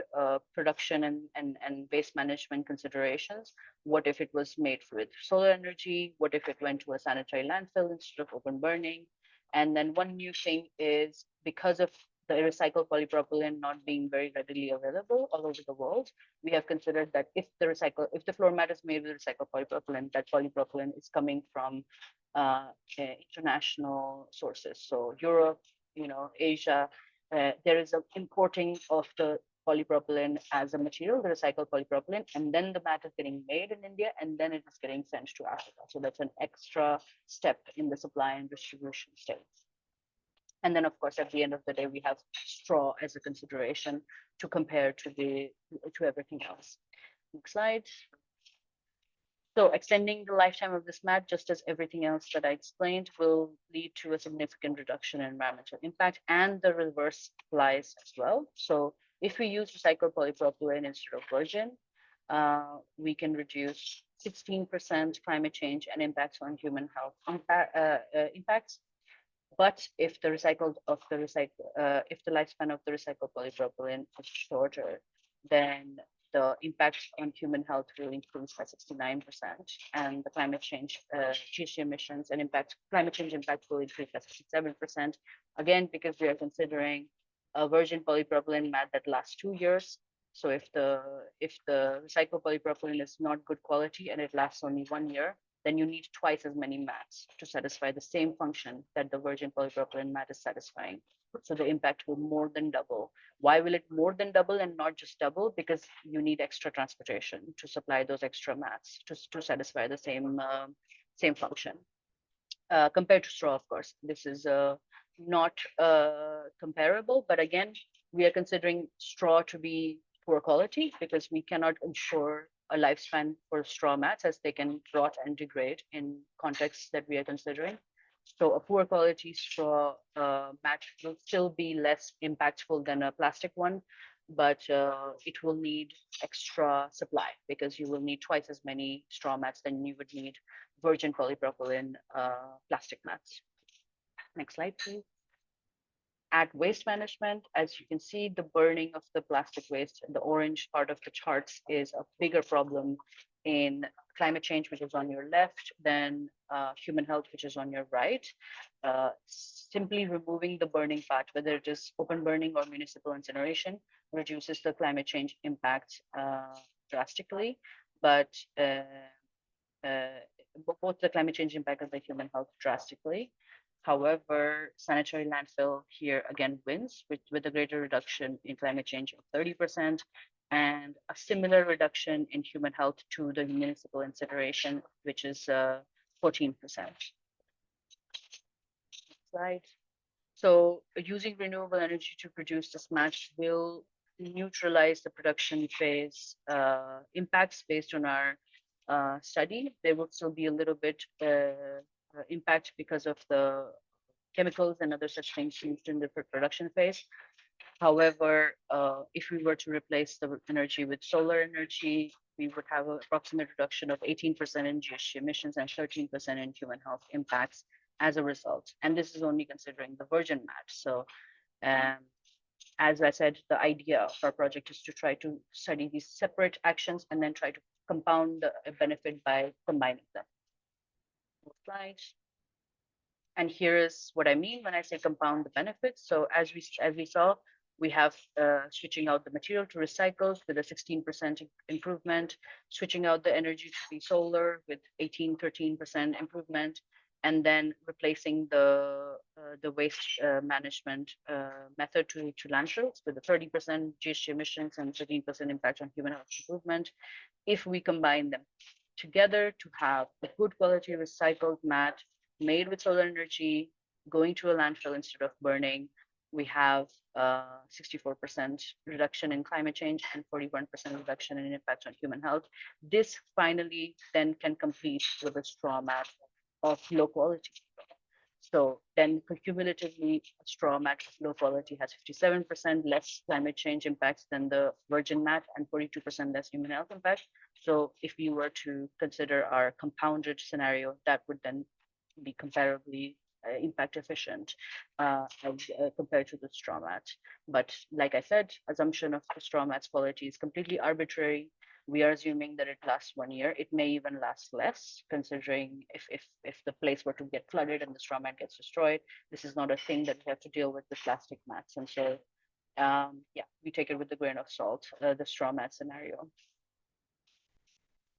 production and waste management considerations. What if it was made with solar energy? What if it went to a sanitary landfill instead of open burning? And then one new thing is because of the recycled polypropylene not being very readily available all over the world, we have considered that if the floor mat is made with recycled polypropylene, that polypropylene is coming from international sources. So Europe, Asia, there is an importing of the polypropylene as a material, the recycled polypropylene, and then the mat is getting made in India, and then it is getting sent to Africa. So that's an extra step in the supply and distribution stage. And then, of course, at the end of the day, we have straw as a consideration to compare to everything else. Next slide. So extending the lifetime of this mat, just as everything else that I explained, will lead to a significant reduction in environmental impact, and the reverse applies as well. So if we use recycled polypropylene instead of virgin, we can reduce 16% climate change and impacts on human health impacts. But if the lifespan of the recycled polypropylene is shorter, then the impact on human health will increase by 69%, and the climate change GHG emissions and climate change impact will increase by 67%. Again, because we are considering a virgin polypropylene mat that lasts 2 years. So if the recycled polypropylene is not good quality and it lasts only 1 year, then you need twice as many mats to satisfy the same function that the virgin polypropylene mat is satisfying. So the impact will more than double. Why will it more than double and not just double? Because you need extra transportation to supply those extra mats to satisfy the same function. Compared to straw, of course, this is not comparable, but again, we are considering straw to be poor quality because we cannot ensure a lifespan for straw mats as they can rot and degrade in contexts that we are considering. So a poor quality straw mat will still be less impactful than a plastic one, but it will need extra supply because you will need twice as many straw mats than you would need virgin polypropylene plastic mats. Next slide, please. At waste management, as you can see, the burning of the plastic waste, the orange part of the charts, is a bigger problem in climate change, which is on your left, than human health, which is on your right. Simply removing the burning part, whether it is open burning or municipal incineration, reduces the climate change impact drastically, but both the climate change impact and the human health drastically. However, sanitary landfill here again wins with a greater reduction in climate change of 30% and a similar reduction in human health to the municipal incineration, which is 14%. Slide. So using renewable energy to produce this match will neutralize the production phase impacts based on our study. There will still be a little bit impact because of the chemicals and other such things used in the production phase. However, if we were to replace the energy with solar energy, we would have an approximate reduction of 18% in GHG emissions and 13% in human health impacts as a result. And this is only considering the virgin mat. So as I said, the idea of our project is to try to study these separate actions and then try to compound the benefit by combining them. Next slide. And here is what I mean when I say compound the benefits. So as we saw, we have switching out the material to recycles with a 16% improvement, switching out the energy to be solar with 13% improvement, and then replacing the waste management method to landfills with a 30% GHG emissions and 13% impact on human health improvement. If we combine them together to have a good quality recycled mat made with solar energy, going to a landfill instead of burning, we have 64% reduction in climate change and 41% reduction in impact on human health. This finally then can compete with a straw mat of low quality. So then cumulatively, straw mat low quality has 57% less climate change impacts than the virgin mat and 42% less human health impact. So if you were to consider our compounded scenario, that would then be comparably impact efficient compared to the straw mat. But like I said, assumption of the straw mat's quality is completely arbitrary. We are assuming that it lasts 1 year. It may even last less, considering if the place were to get flooded and the straw mat gets destroyed. This is not a thing that we have to deal with plastic mats. And so, yeah, we take it with a grain of salt, the straw mat scenario.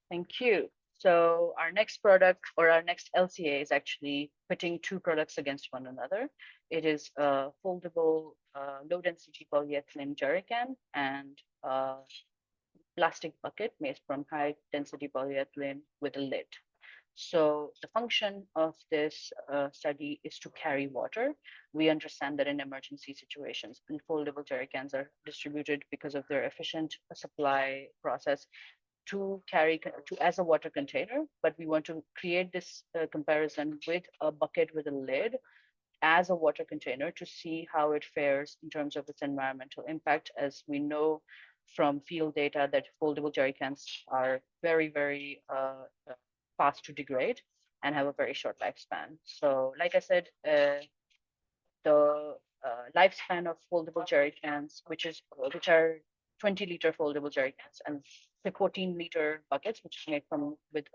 Thank you. So our next product or our next LCA is actually putting two products against one another. It is a foldable low density polyethylene jerrycan and a plastic bucket made from high density polyethylene with a lid. So the function of this study is to carry water. We understand that in emergency situations, unfoldable jerrycans are distributed because of their efficient supply process to carry as a water container, but we want to create this comparison with a bucket with a lid as a water container to see how it fares in terms of its environmental impact. As we know from field data that foldable jerrycans are very fast to degrade and have a very short lifespan. So like I said, the lifespan of foldable jerrycans, which are 20-liter foldable jerrycans and the 14-liter buckets, which is made from with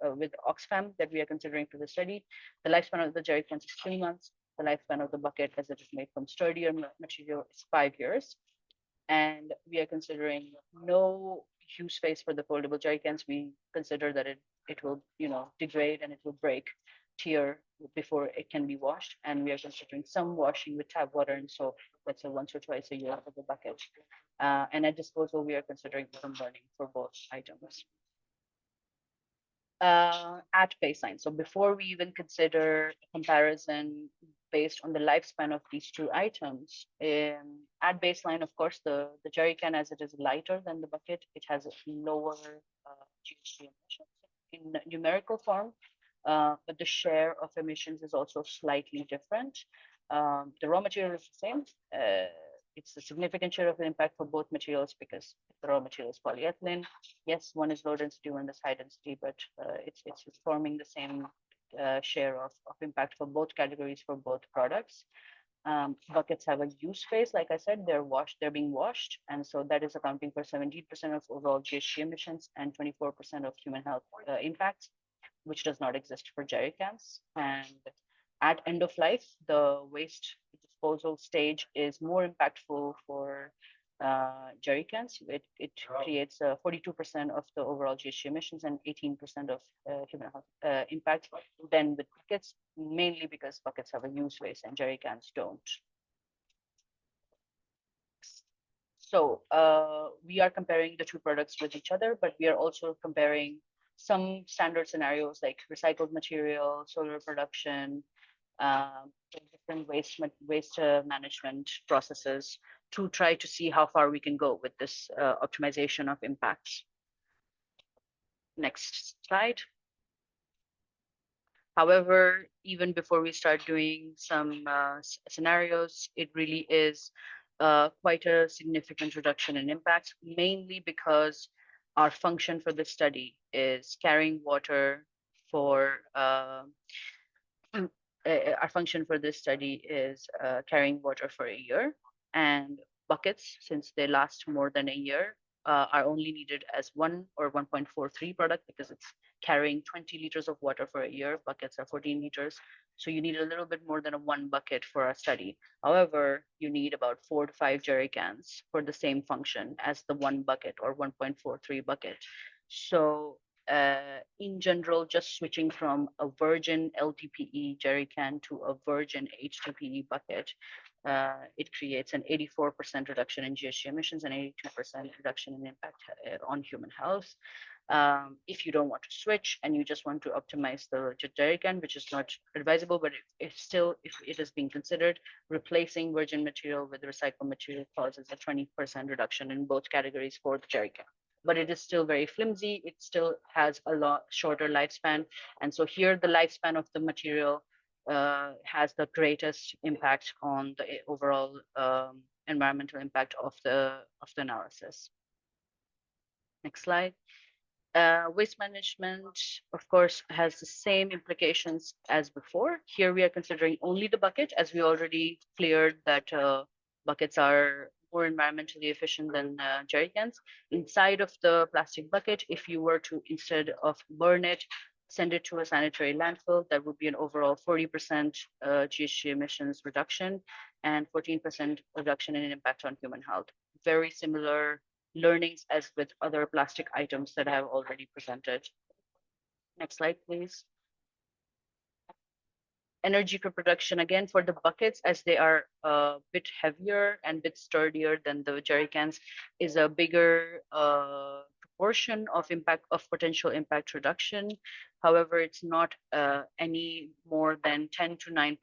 Oxfam that we are considering for the study. The lifespan of the jerrycans is 3 months. The lifespan of the bucket, as it is made from sturdier material, is 5 years. And we are considering no use phase for the foldable jerrycans. We consider that it will degrade and it will break, tear before it can be washed. And we are considering some washing with tap water and soap, let's say once or twice a year for the bucket. And at disposal, we are considering some burning for both items. At baseline. So before we even consider comparison based on the lifespan of these two items, at baseline, of course, the jerrycan, as it is lighter than the bucket, it has a lower GHG emissions in numerical form, but the share of emissions is also slightly different. The raw material is the same. It's a significant share of the impact for both materials because the raw material is polyethylene. Yes, one is low density, one is high density, but it's forming the same share of impact for both categories for both products. Buckets have a use phase, like I said, they're being washed, and so that is accounting for 17% of overall GHG emissions and 24% of human health impacts, which does not exist for jerrycans. And at end of life, the waste disposal stage is more impactful for jerrycans. It creates 42% of the overall GHG emissions and 18% of human health impact than with buckets, mainly because buckets have a use phase and jerrycans don't. So we are comparing the two products with each other, but we are also comparing some standard scenarios like recycled material, solar production, different waste management processes to try to see how far we can go with this optimization of impacts. Next slide. However, even before we start doing some scenarios, it really is quite a significant reduction in impacts, mainly because our function for this study is carrying water for our function for this study is carrying water for a year, and buckets, since they last more than a year, are only needed as 1 or 1.43 product because it's carrying 20 liters of water for a year. Buckets are 14 liters. So you need a little bit more than a 1 bucket for our study. However, you need about 4 to 5 jerrycans for the same function as the 1 bucket or 1.43 bucket. So in general, just switching from a virgin LDPE jerrycan to a virgin H2PE bucket, it creates an 84% reduction in GHG emissions and 82% reduction in impact on human health. If you don't want to switch and you just want to optimize the jerrycan, which is not advisable, but if it is being considered, replacing virgin material with recycled material causes a 20% reduction in both categories for the jerrycan. But it is still very flimsy. It still has a lot shorter lifespan. And so here the lifespan of the material has the greatest impact on the overall environmental impact of the analysis. Next slide. Waste management, of course, has the same implications as before. Here we are considering only the bucket, as we already cleared that buckets are more environmentally efficient than jerrycans. Inside of the plastic bucket, if you were to, instead of burn it, send it to a sanitary landfill, that would be an overall 40% GHG emissions reduction and 14% reduction in impact on human health. Very similar learnings as with other plastic items that I have already presented. Next slide, please. Energy production, again, for the buckets, as they are a bit heavier and a bit sturdier than the jerrycans, is a bigger proportion of potential impact reduction. However, it's not any more than 10 to 9%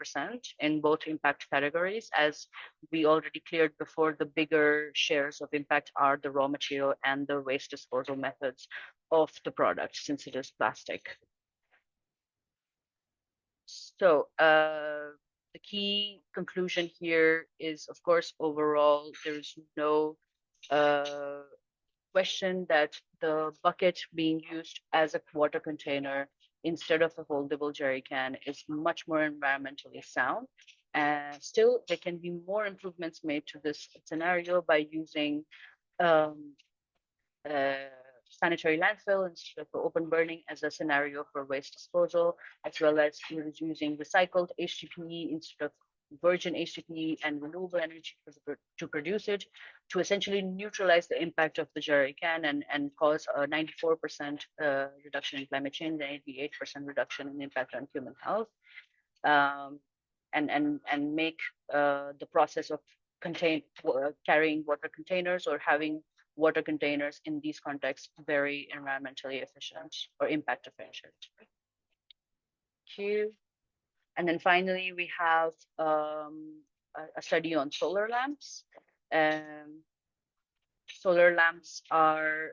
in both impact categories. As we already cleared before, the bigger shares of impact are the raw material and the waste disposal methods of the product, since it is plastic. So the key conclusion here is, of course, overall, there is no question that the bucket being used as a water container instead of a foldable jerrycan is much more environmentally sound. Still, there can be more improvements made to this scenario by using sanitary landfill instead of open burning as a scenario for waste disposal, as well as using recycled HDPE instead of virgin HDPE and renewable energy to produce it, to essentially neutralize the impact of the jerrycan and cause a 94% reduction in climate change and 88% reduction in impact on human health, and make the process of carrying water containers or having water containers in these contexts very environmentally efficient or impact efficient. Thank you. And then finally, we have a study on solar lamps. Solar lamps are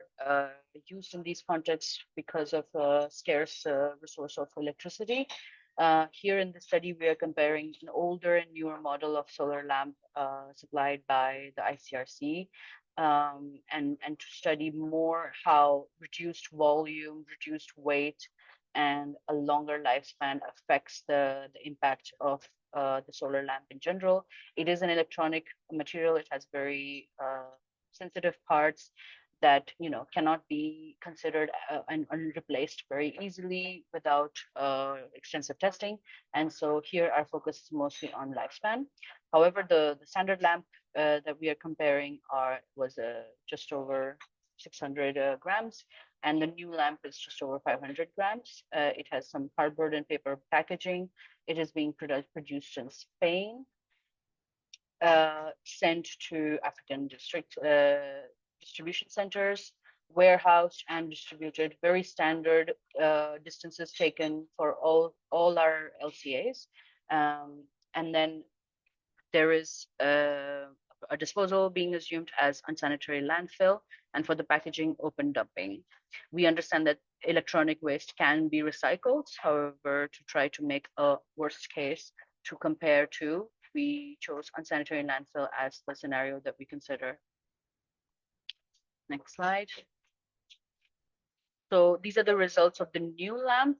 used in these contexts because of a scarce resource of electricity. Here in the study, we are comparing an older and newer model of solar lamp supplied by the ICRC, and to study more how reduced volume, reduced weight, and a longer lifespan affects the impact of the solar lamp in general. It is an electronic material. It has very sensitive parts that cannot be considered and replaced very easily without extensive testing. And so here our focus is mostly on lifespan. However, the standard lamp that we are comparing was just over 600 grams, and the new lamp is just over 500 grams. It has some cardboard and paper packaging. It is being produced in Spain, sent to African distribution centers, warehoused and distributed. Very standard distances taken for all our LCAs. And then there is a disposal being assumed as unsanitary landfill, and for the packaging, open dumping. We understand that electronic waste can be recycled. However, to try to make a worst case to compare to, we chose unsanitary landfill as the scenario that we consider. Next slide. So these are the results of the new lamp,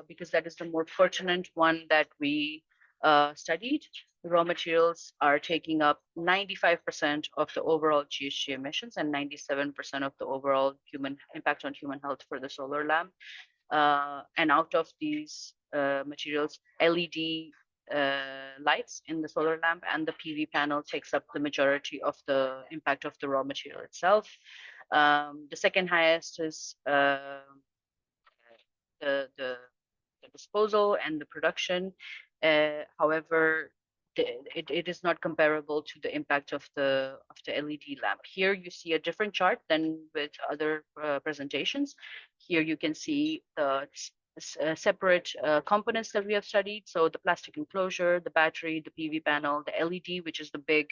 because that is the more pertinent one that we studied. The raw materials are taking up 95% of the overall GHG emissions and 97% of the overall impact on human health for the solar lamp. And out of these materials, LED lights in the solar lamp and the PV panel takes up the majority of the impact of the raw material itself. The second highest is the disposal and the production. However, it is not comparable to the impact of the LED lamp. Here you see a different chart than with other presentations. Here you can see the separate components that we have studied. So the plastic enclosure, the battery, the PV panel, the LED, which is the big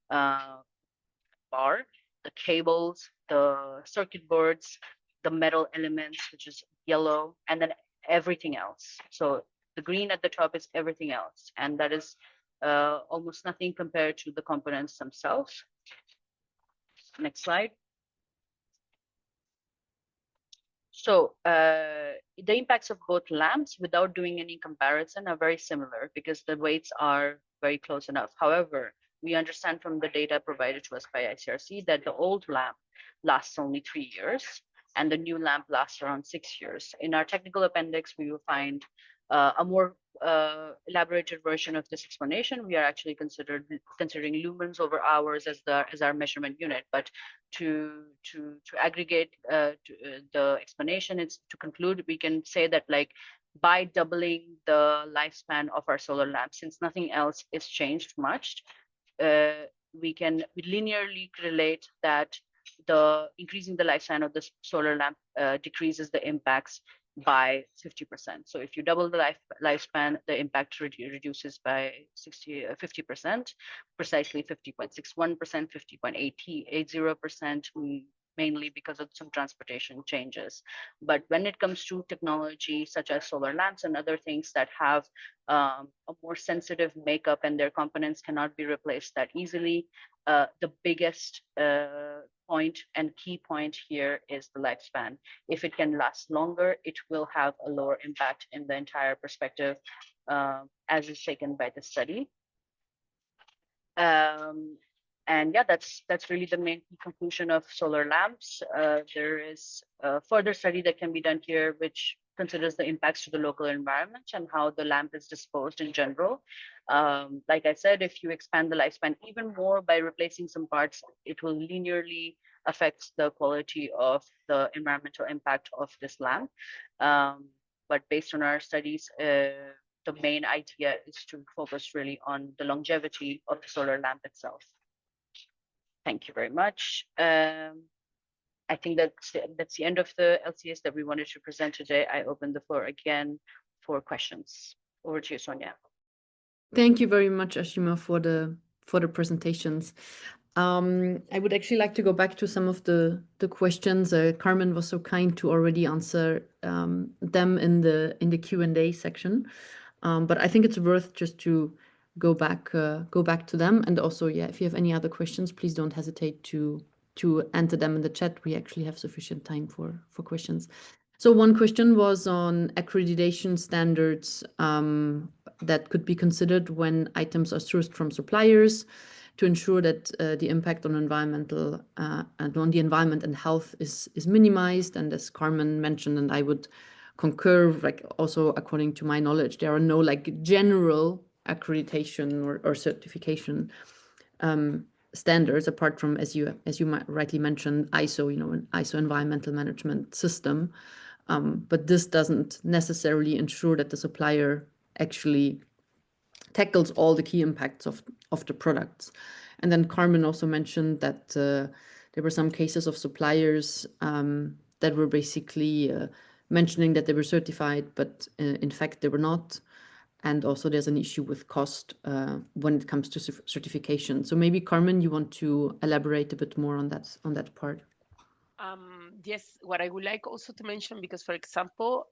bar, the cables, the circuit boards, the metal elements, which is yellow, and then everything else. So The green at the top is everything else, and that is almost nothing compared to the components themselves. Next slide. So the impacts of both lamps, without doing any comparison, are very similar because the weights are very close enough. However, we understand from the data provided to us by ICRC that the old lamp lasts only 3 years and the new lamp lasts around 6 years. In our technical appendix, we will find a more elaborated version of this explanation. We are actually considering lumens over hours as our measurement unit. But to aggregate the explanation, it's to conclude, we can say that like by doubling the lifespan of our solar lamp, since nothing else is changed much, we linearly relate that the increasing the lifespan of the solar lamp decreases the impacts by 50%. So if you double the lifespan, the impact reduces by 50%, precisely 50.61%, 50.80%, mainly because of some transportation changes. But when it comes to technology such as solar lamps and other things that have a more sensitive makeup and their components cannot be replaced that easily, the biggest point and key point here is the lifespan. If it can last longer, it will have a lower impact in the entire perspective, as is taken by the study. And yeah, that's really the main conclusion of solar lamps. There is a further study that can be done here, which considers the impacts to the local environment and how the lamp is disposed in general. Like I said, if you expand the lifespan even more by replacing some parts, it will linearly affect the quality of the environmental impact of this lamp. But based on our studies, the main idea is to focus really on the longevity of the solar lamp itself. Thank you very much. I think that's the end of the LCS that we wanted to present today. I open the floor again for questions. Over to you, Sonia. Thank you very much, Ashima, for the presentations. I would actually like to go back to some of the questions. Carmen was so kind to already answer them in the Q&A section. But I think it's worth just to go back to them. And also, yeah, if you have any other questions, please don't hesitate to enter them in the chat. We actually have sufficient time for questions. So one question was on accreditation standards that could be considered when items are sourced from suppliers to ensure that the impact on environmental and on the environment and health is minimized. And as Carmen mentioned, and I would concur, like also according to my knowledge, there are no like general accreditation or certification standards apart from, as you rightly mentioned, ISO, an ISO environmental management system. But this doesn't necessarily ensure that the supplier actually tackles all the key impacts of the products. And then Carmen also mentioned that there were some cases of suppliers that were basically mentioning that they were certified, but in fact they were not. And also there's an issue with cost when it comes to certification. So maybe Carmen, you want to elaborate a bit more on that part? Yes, what I would like also to mention, because for example,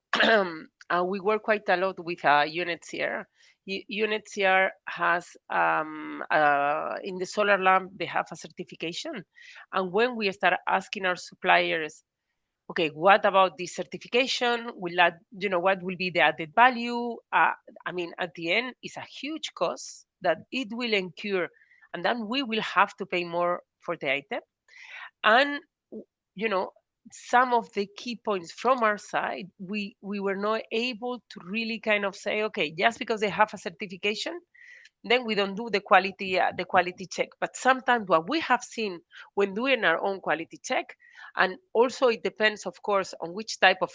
we work quite a lot with Humanitarian. Humanitarian has, in the solar lamp, they have a certification. And when we start asking our suppliers, okay, what about this certification? Will that, what will be the added value? I mean, at the end, it's a huge cost that it will incur, and then we will have to pay more for the item. And, some of the key points from our side, we were not able to really kind of say, okay, just because they have a certification, then we don't do the quality check. But sometimes what we have seen when doing our own quality check, and also it depends, of course, on which type of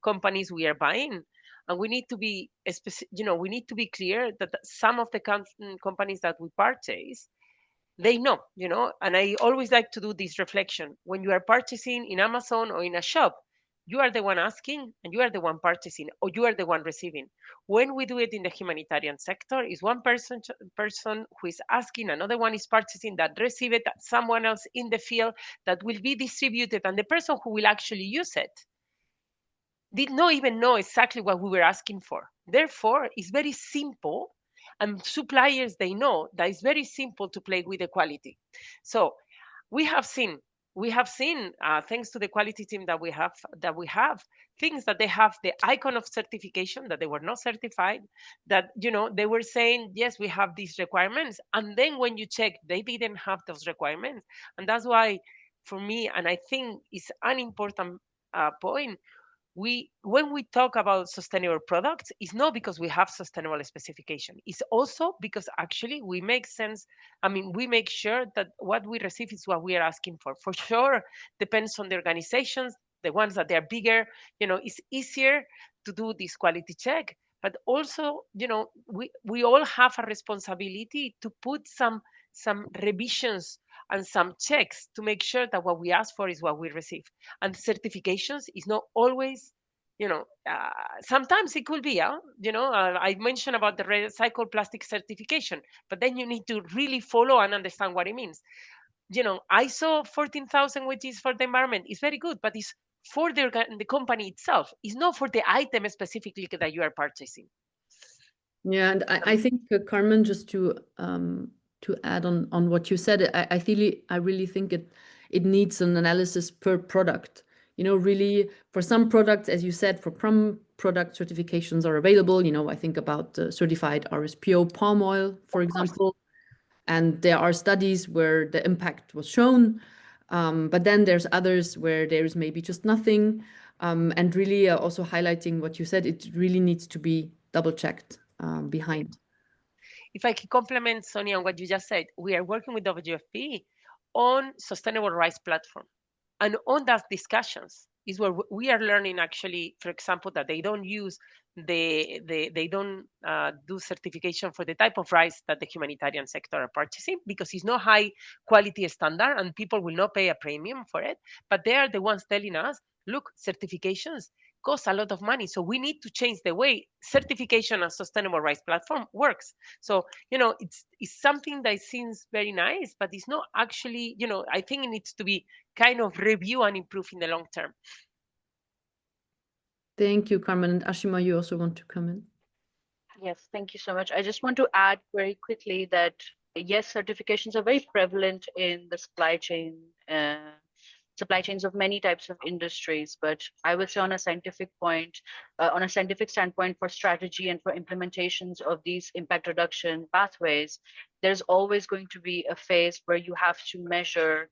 companies we are buying. And we need to be we need to be clear that some of the companies that we purchase, they know, and I always like to do this reflection. When you are purchasing in Amazon or in a shop, you are the one asking and you are the one purchasing, or you are the one receiving. When we do it in the humanitarian sector, is one person who is asking, another one is purchasing, that receive it, someone else in the field that will be distributed, and the person who will actually use it, did not even know exactly what we were asking for. Therefore, it's very simple, and suppliers, they know that it's very simple to play with the quality. So we have seen, thanks to the quality team that we have things that they have the icon of certification, that they were not certified, that, you know, they were saying, yes, we have these requirements, and then when you check, they didn't have those requirements. And that's why, for me, and I think it's an important point, when we talk about sustainable products, it's not because we have sustainable specification. It's also because actually we make sense. I mean, we make sure that what we receive is what we are asking for. For sure, depends on the organizations, the ones that they're bigger, you know, it's easier to do this quality check. But also, you know, we all have a responsibility to put some revisions and some checks to make sure that what we ask for is what we receive. And certifications is not always, you know, sometimes it could be, you know, I mentioned about the recycled plastic certification, but then you need to really follow and understand what it means. You know, ISO 14,000, which is for the environment, is very good, but it's for the company itself. It's not for the item specifically that you are purchasing. Yeah, and I think, Carmen, just to add on what you said, I really think it needs an analysis per product. You know, really, for some products, as you said, for some product certifications are available. You know, I think about certified RSPO palm oil, for example, and there are studies where the impact was shown. But then there's others where there's maybe just nothing. And really also highlighting what you said, it really needs to be double checked behind. If I can complement, Sonia, on what you just said, we are working with WFP on sustainable rice platform. And on those discussions is where we are learning, actually, for example, that they don't use they don't do certification for the type of rice that the humanitarian sector are purchasing, because it's not high quality standard and people will not pay a premium for it. But they are the ones telling us, look, certifications cost a lot of money. So we need to change the way certification and sustainable rice platform works. So, you know, it's something that seems very nice, but it's not actually, you know, I think it needs to be kind of review and improve in the long term. Thank you, Carmen. And Ashima, you also want to comment? Yes, thank you so much. I just want to add very quickly that yes, certifications are very prevalent in the supply chains of many types of industries. But I would say on a scientific standpoint, for strategy and for implementations of these impact reduction pathways, there's always going to be a phase where you have to measure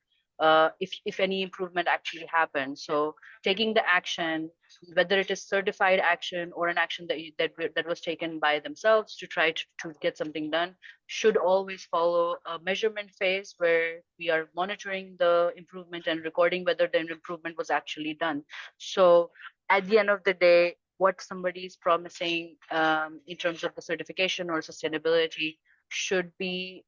if any improvement actually happens. So taking the action, whether it is certified action or an action that was taken by themselves to try to get something done, should always follow a measurement phase where we are monitoring the improvement and recording whether the improvement was actually done. So at the end of the day, what somebody is promising in terms of the certification or sustainability should be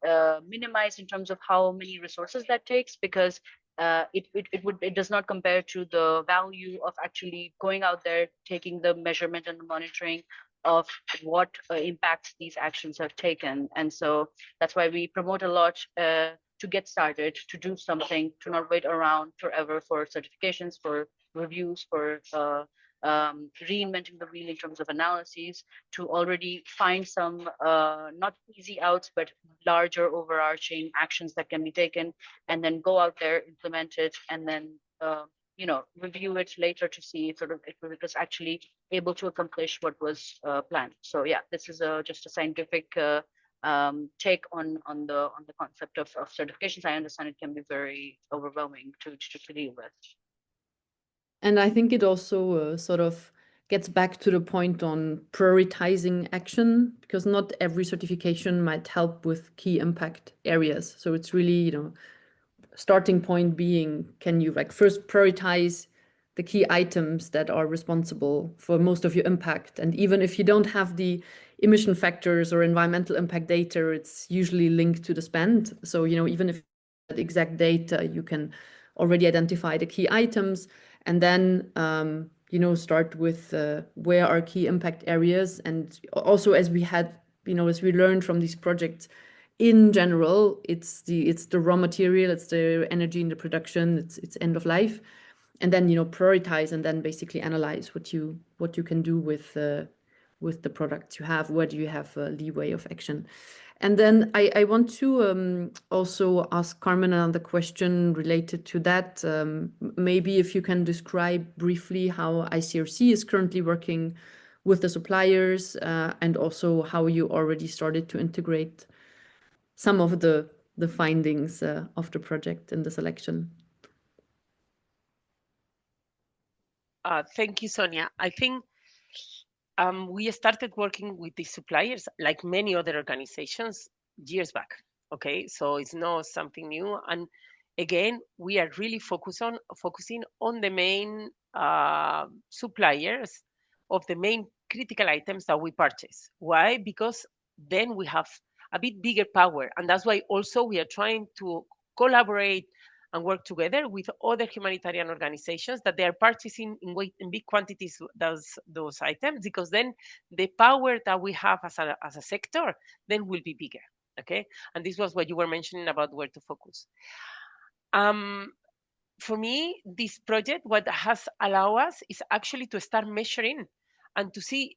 minimized in terms of how many resources that takes, because it does not compare to the value of actually going out there, taking the measurement and the monitoring of what impacts these actions have taken. And so that's why we promote a lot to get started, to do something, to not wait around forever for certifications, for reviews, for reinventing the wheel in terms of analyses, to already find some not easy outs, but larger overarching actions that can be taken, and then go out there, implement it, and then review it later to see if it was actually able to accomplish what was planned. So yeah, this is just a scientific take on the concept of certifications. I understand it can be very overwhelming to deal with. And I think it also sort of gets back to the point on prioritizing action, because not every certification might help with key impact areas. So it's really, starting point being, can you first prioritize the key items that are responsible for most of your impact? And even if you don't have the emission factors or environmental impact data, it's usually linked to the spend. So, even if that exact data, you can already identify the key items, and then, start with where are key impact areas. And also, as we had, as we learned from these projects, in general, it's the raw material, it's the energy in the production, it's end of life. then, you know, prioritize and then basically analyze what you can do with the products you have. Where do you have leeway of action? And then I want to also ask Carmen another question related to that. Maybe if you can describe briefly how ICRC is currently working with the suppliers, and also how you already started to integrate some of the findings of the project in the selection. Thank you, Sonia. I think we started working with these suppliers, like many other organizations, years back. Okay, so it's not something new. And again, we are really focusing on the main suppliers of the main critical items that we purchase. Why? Because then we have a bit bigger power, and that's why also we are trying to collaborate and work together with other humanitarian organizations that they are purchasing in big quantities those items, because then the power that we have as a sector then will be bigger. Okay, and this was what you were mentioning about where to focus. For me, this project, what has allowed us is actually to start measuring and to see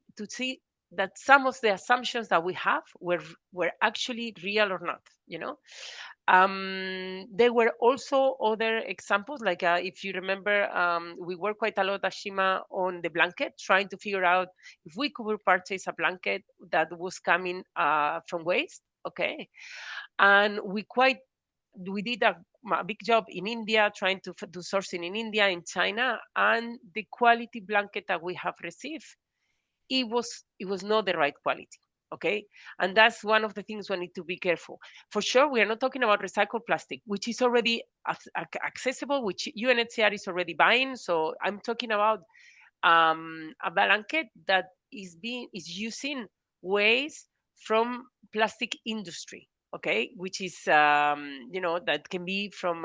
that some of the assumptions that we have were actually real or not, you know. There were also other examples, like if you remember, we worked quite a lot, Ashima, on the blanket, trying to figure out if we could purchase a blanket that was coming from waste. Okay, and we did a big job in India, trying to do sourcing in India, in China, and the quality blanket that we have received, it was not the right quality. Okay, and that's one of the things we need to be careful. For sure, we are not talking about recycled plastic, which is already accessible, which UNHCR is already buying. So I'm talking about a blanket that is using waste from plastic industry. Okay, which is you know, that can be from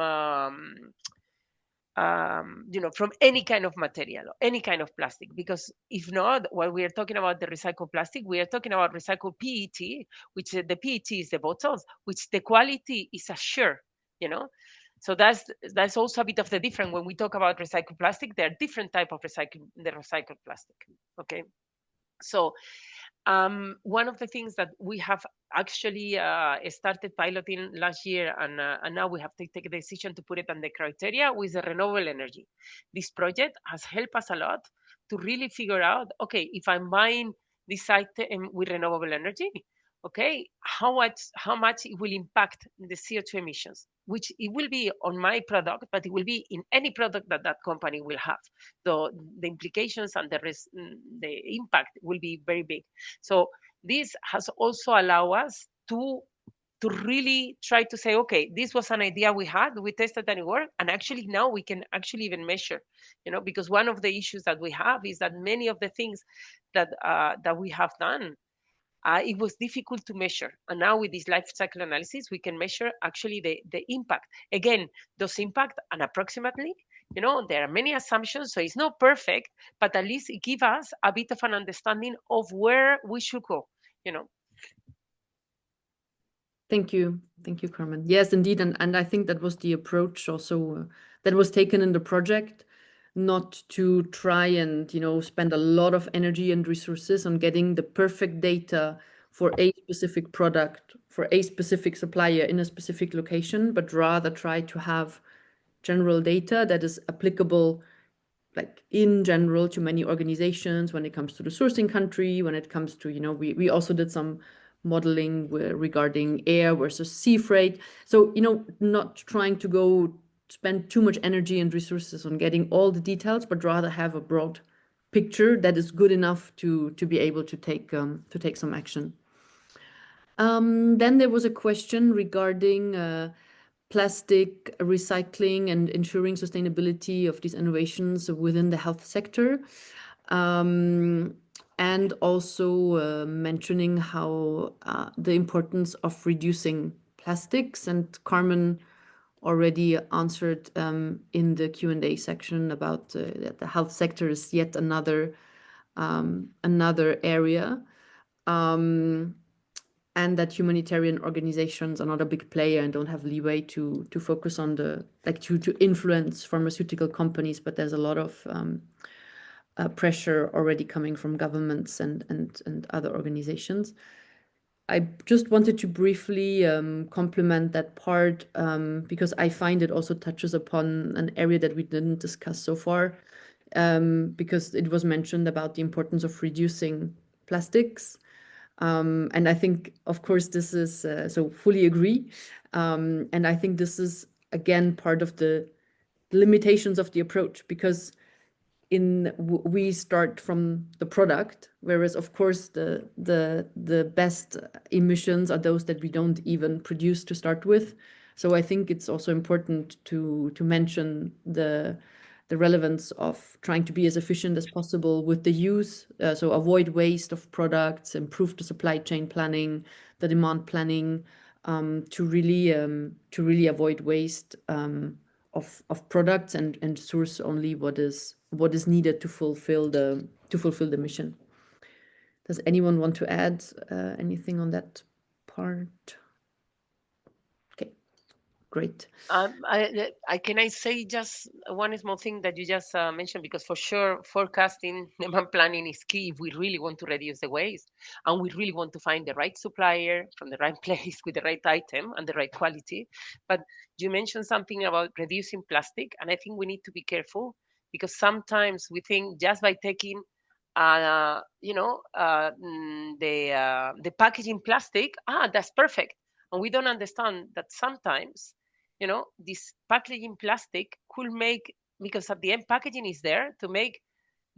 you know, from any kind of material, any kind of plastic. Because if not, while we are talking about the recycled plastic, we are talking about recycled PET, which the PET is the bottles, which the quality is assured, you know. So that's also a bit of the difference. When we talk about recycled plastic, there are different type of recycled plastic. Okay, so one of the things that we have actually started piloting last year, and now we have to take a decision to put it on the criteria, with the renewable energy. This project has helped us a lot to really figure out, okay, if I'm buying this item with renewable energy, okay, how much it will impact the CO2 emissions, which it will be on my product, but it will be in any product that company will have. So the implications and the impact will be very big. So this has also allowed us to really try to say, okay, this was an idea we had, we tested and it worked, and actually now we can actually even measure, you know, because one of the issues that we have is that many of the things that we have done, it was difficult to measure. And now with this life cycle analysis, we can measure actually the impact. Again, those impact, and approximately, you know, there are many assumptions, so it's not perfect, but at least it gives us a bit of an understanding of where we should go, you know. Thank you, Carmen. Yes, indeed, and I think that was the approach also that was taken in the project, not to try and, you know, spend a lot of energy and resources on getting the perfect data for a specific product, for a specific supplier in a specific location, but rather try to have general data that is applicable, like in general, to many organizations when it comes to the sourcing country, when it comes to, you know, we also did some modeling regarding air versus sea freight. So, you know, not trying to spend too much energy and resources on getting all the details, but rather have a broad picture that is good enough to be able to take some action. Then there was a question regarding plastic recycling and ensuring sustainability of these innovations within the health sector. And also mentioning how the importance of reducing plastics. And Carmen already answered in the Q&A section about that the health sector is yet another area. and that humanitarian organizations are not a big player and don't have leeway to focus on the to influence pharmaceutical companies, but there's a lot of pressure already coming from governments and other organizations. I just wanted to briefly complement that part because I find it also touches upon an area that we didn't discuss so far, because it was mentioned about the importance of reducing plastics. And I think, of course, this is, so fully agree. And I think this is, again, part of the limitations of the approach, because we start from the product, whereas of course the best emissions are those that we don't even produce to start with. So I think it's also important to mention the relevance of trying to be as efficient as possible with the use, so avoid waste of products, improve the supply chain planning, the demand planning, to really avoid waste of products and source only what is needed to fulfill the mission. Does anyone want to add anything on that part? Okay, great. Can I say just one small thing that you just mentioned, because for sure forecasting demand planning is key if we really want to reduce the waste and we really want to find the right supplier from the right place with the right item and the right quality. But you mentioned something about reducing plastic, and I think we need to be careful, because sometimes we think just by taking the packaging plastic, that's perfect, and we don't understand that sometimes this packaging plastic could make, because at the end packaging is there to make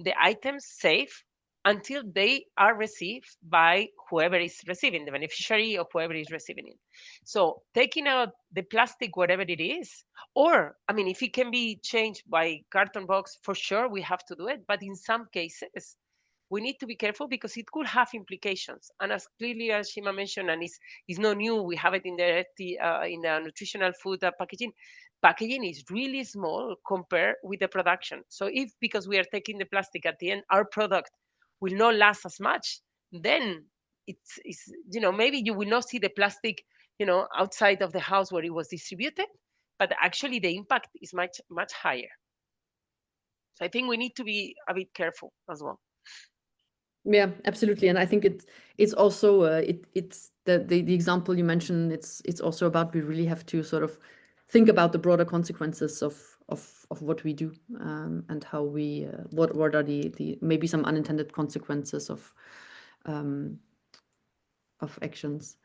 the items safe until they are received by whoever is receiving, the beneficiary or whoever is receiving it. So taking out the plastic, whatever it is, or I mean, if it can be changed by carton box, for sure we have to do it. But in some cases, we need to be careful because it could have implications. And as clearly as Ashima mentioned, and it's not new, we have it in the nutritional food packaging. Packaging is really small compared with the production. So if, because we are taking the plastic at the end, our product will not last as much, then it's maybe you will not see the plastic, outside of the house where it was distributed, but actually the impact is much, much higher. So I think we need to be a bit careful as well. Yeah, absolutely. And I think it's also it's the example you mentioned. It's also about, we really have to sort of think about the broader consequences of what we do, and how we what are the maybe some unintended consequences of actions.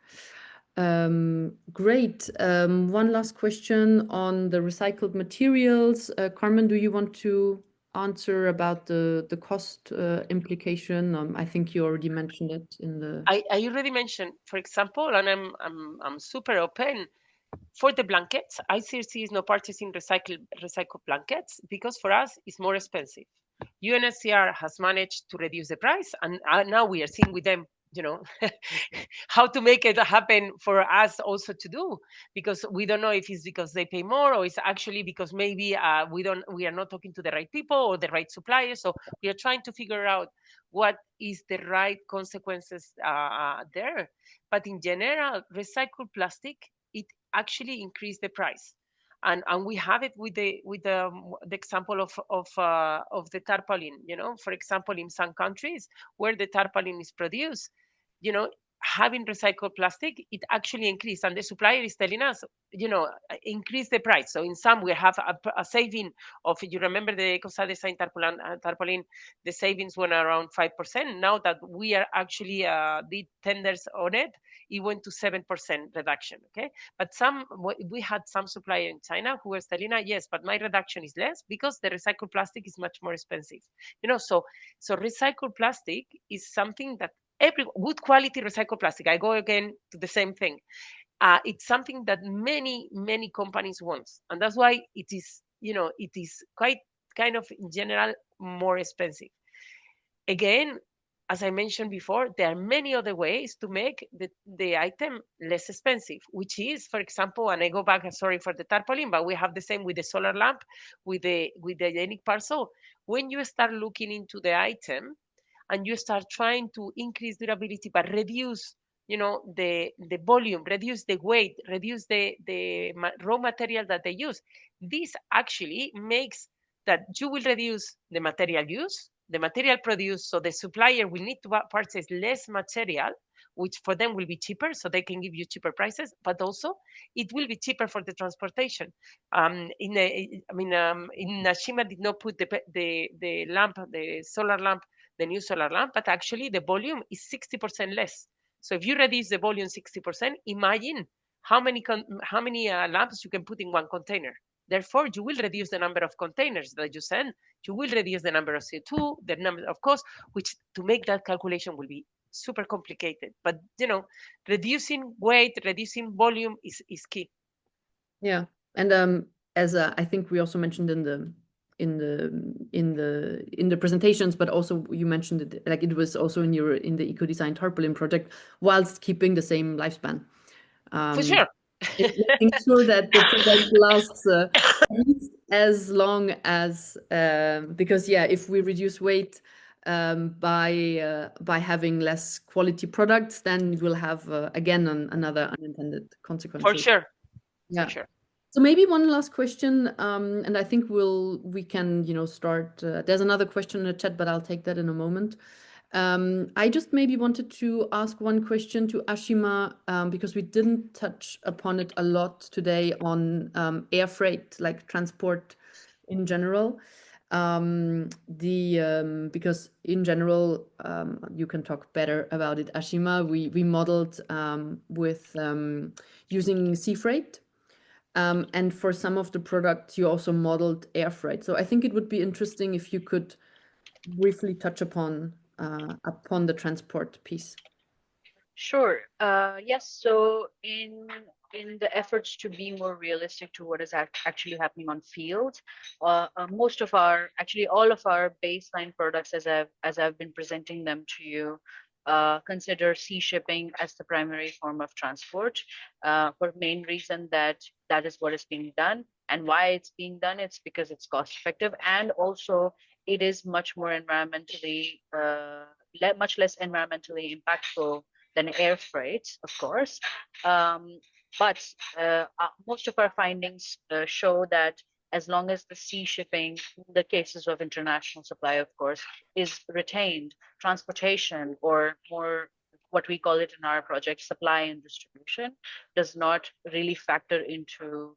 Great. One last question on the recycled materials. Carmen, do you want to answer about the cost implication? I think you already mentioned it in the. I already mentioned, for example, and I'm super open for the blankets. ICRC is not purchasing recycled blankets because for us it's more expensive. UNHCR has managed to reduce the price, and now we are seeing with them, how to make it happen for us also to do, because we don't know if it's because they pay more or it's actually because maybe we are not talking to the right people or the right suppliers. So we are trying to figure out what is the right consequences there. But in general, recycled plastic, it actually increased the price. And we have it with the example of the tarpaulin. For example, in some countries where the tarpaulin is produced, having recycled plastic, it actually increased, and the supplier is telling us, increase the price. So in some we have a saving of, you remember the Ecosa Design tarpaulin, the savings went around 5%. Now that we are actually did tenders on it, it went to 7% reduction. Okay, but we had some supplier in China who was telling us, yes, but my reduction is less because the recycled plastic is much more expensive. So recycled plastic is something that every good quality recycled plastic, I go again to the same thing. It's something that many companies want, and that's why it is quite kind of in general more expensive. Again, as I mentioned before, there are many other ways to make the item less expensive, which is, for example, and I go back, sorry for the tarpaulin, but we have the same with the solar lamp, with the hygienic parcel. When you start looking into the item and you start trying to increase durability but reduce the volume, reduce the weight, reduce the raw material that they use. This actually makes that you will reduce the material use, the material produced, so the supplier will need to purchase less material, which for them will be cheaper, so they can give you cheaper prices, but also it will be cheaper for the transportation. In Ashima did not put the lamp, the solar lamp, the new solar lamp, but actually the volume is 60% less. So if you reduce the volume 60%, imagine how many lamps you can put in one container. Therefore, you will reduce the number of containers that you send. You will reduce the number of CO2, the number of costs, which to make that calculation will be super complicated. But reducing weight, reducing volume is key. Yeah, and as I think we also mentioned in the presentations, but also you mentioned it, like it was also in the eco-design tarpaulin project, whilst keeping the same lifespan. For sure. Making sure that the product lasts at least as long as because if we reduce weight by having less quality products, then we'll have again another unintended consequence. For sure. Yeah. For sure. So maybe one last question, and I think we can start. There's another question in the chat, but I'll take that in a moment. I just maybe wanted to ask one question to Ashima, because we didn't touch upon it a lot today on air freight, like transport in general. Because in general, you can talk better about it, Ashima. We modeled with using sea freight. And for some of the products, you also modeled air freight. So I think it would be interesting if you could briefly touch upon the transport piece. Sure. Yes. So in the efforts to be more realistic to what is actually happening on field, most of actually all of our baseline products, as I've been presenting them to you, consider sea shipping as the primary form of transport, for main reason that is what is being done. And why it's being done, it's because it's cost effective, and also it is much more environmentally much less environmentally impactful than air freight, of course. But most of our findings show that as long as the sea shipping, in the cases of international supply, of course, is retained, transportation, or more what we call it in our project, supply and distribution, does not really factor into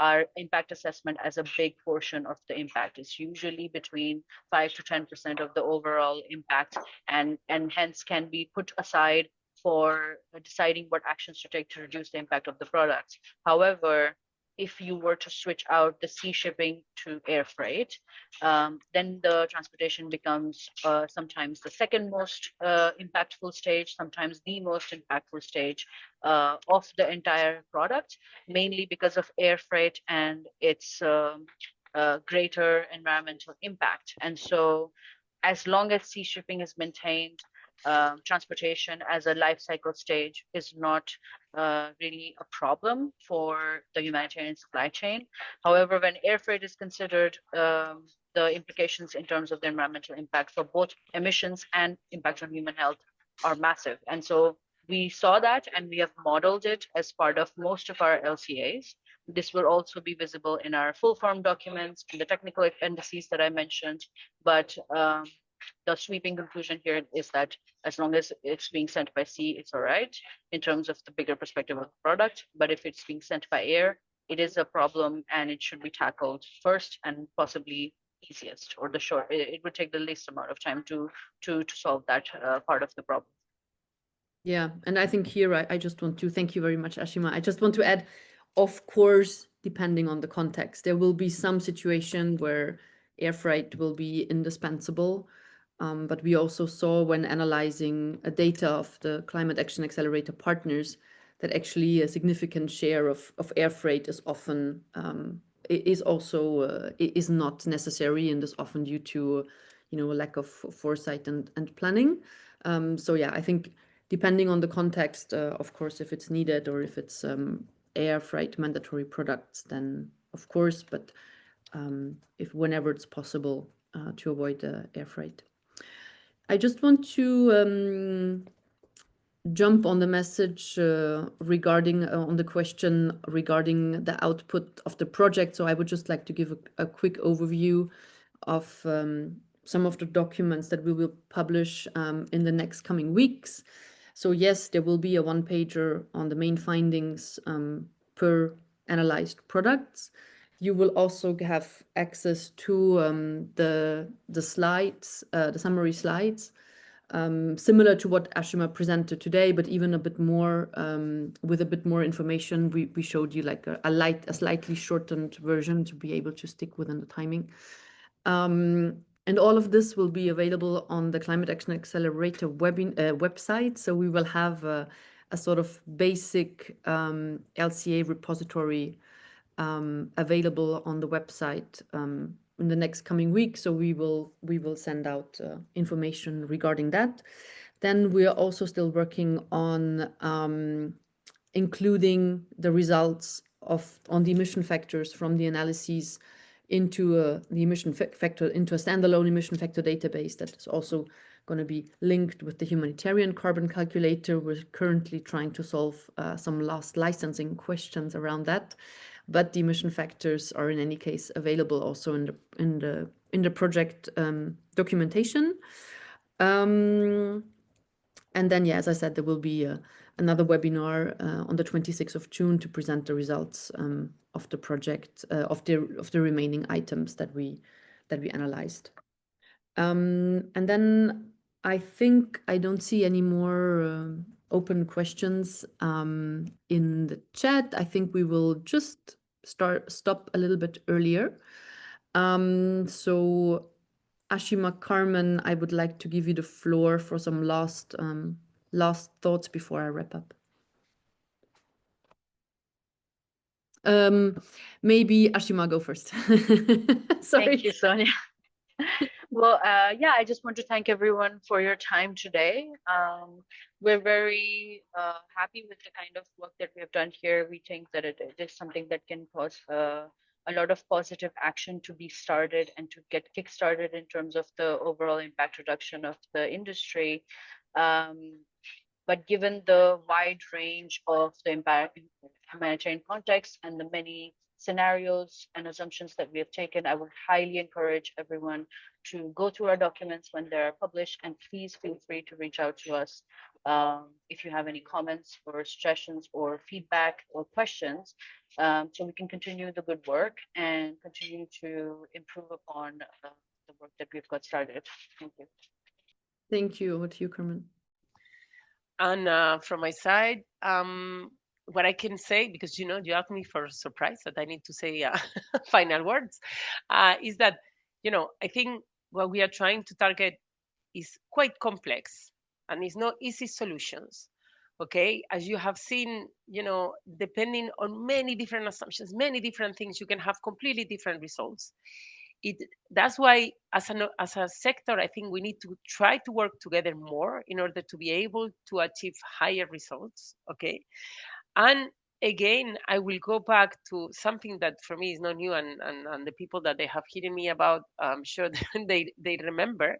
our impact assessment as a big portion of the impact. Is usually between 5 to 10% of the overall impact, and hence can be put aside for deciding what actions to take to reduce the impact of the products. However, if you were to switch out the sea shipping to air freight, then the transportation becomes sometimes the second most impactful stage, sometimes the most impactful stage of the entire product, mainly because of air freight and its greater environmental impact. And so as long as sea shipping is maintained, transportation as a life cycle stage is not really a problem for the humanitarian supply chain. However, when air freight is considered, the implications in terms of the environmental impact for both emissions and impact on human health are massive. And so we saw that, and we have modeled it as part of most of our LCAs. This will also be visible in our full form documents and the technical appendices that I mentioned. But the sweeping conclusion here is that as long as it's being sent by sea, it's all right in terms of the bigger perspective of the product. But if it's being sent by air, it is a problem, and it should be tackled first and possibly easiest, or the short. It would take the least amount of time to solve that part of the problem. Yeah, and I think here I just want to thank you very much, Ashima. I just want to add, of course, depending on the context, there will be some situation where air freight will be indispensable. But we also saw when analyzing data of the Climate Action Accelerator partners that actually a significant share of air freight is often is not necessary, and is often due to a lack of foresight and planning. So yeah, I think depending on the context, of course, if it's needed or if it's air freight mandatory products, then of course, but if whenever it's possible to avoid air freight. I just want to jump on the message regarding on the question regarding the output of the project. So I would just like to give a quick overview of some of the documents that we will publish in the next coming weeks. So yes, there will be a one-pager on the main findings per analyzed products. You will also have access to the slides, the summary slides, similar to what Ashima presented today, but even a bit more with a bit more information. We showed you like a slightly shortened version to be able to stick within the timing. And all of this will be available on the Climate Action Accelerator website. So we will have a sort of basic LCA repository available on the website in the next coming week. So we will send out information regarding that. Then we are also still working on including the results on the emission factors from the analyses into the emission factor, into a standalone emission factor database that is also going to be linked with the Humanitarian carbon calculator. We're currently trying to solve some last licensing questions around that, but the emission factors are in any case available also in the project documentation. And then, yeah, as I said, there will be another webinar on the 26th of June to present the results of the project, of the remaining items that we analyzed. And then I think I don't see any more open questions in the chat. I think we will just stop a little bit earlier. So Ashima, Carmen, I would like to give you the floor for some last thoughts before I wrap up. Maybe Ashima, go first. Sorry. Thank you, Sonia. Well, yeah, I just want to thank everyone for your time today. We're very happy with the kind of work that we have done here. We think that it is something that can cause a lot of positive action to be started and to get kickstarted in terms of the overall impact reduction of the industry. But given the wide range of the impact humanitarian context and the many scenarios and assumptions that we have taken, I would highly encourage everyone to go through our documents when they're published, and please feel free to reach out to us if you have any comments or suggestions or feedback or questions, so we can continue the good work and continue to improve upon the work that we've got started. Thank you. Thank you. Over to you, Carmen. And from my side, what I can say, because you asked me for a surprise that I need to say final words, is that I think what we are trying to target is quite complex and it's not easy solutions. Okay, as you have seen, depending on many different assumptions, many different things, you can have completely different results. That's why as a sector, I think we need to try to work together more in order to be able to achieve higher results. Okay, and again, I will go back to something that for me is not new, and the people that they have heard me about, I'm sure they remember,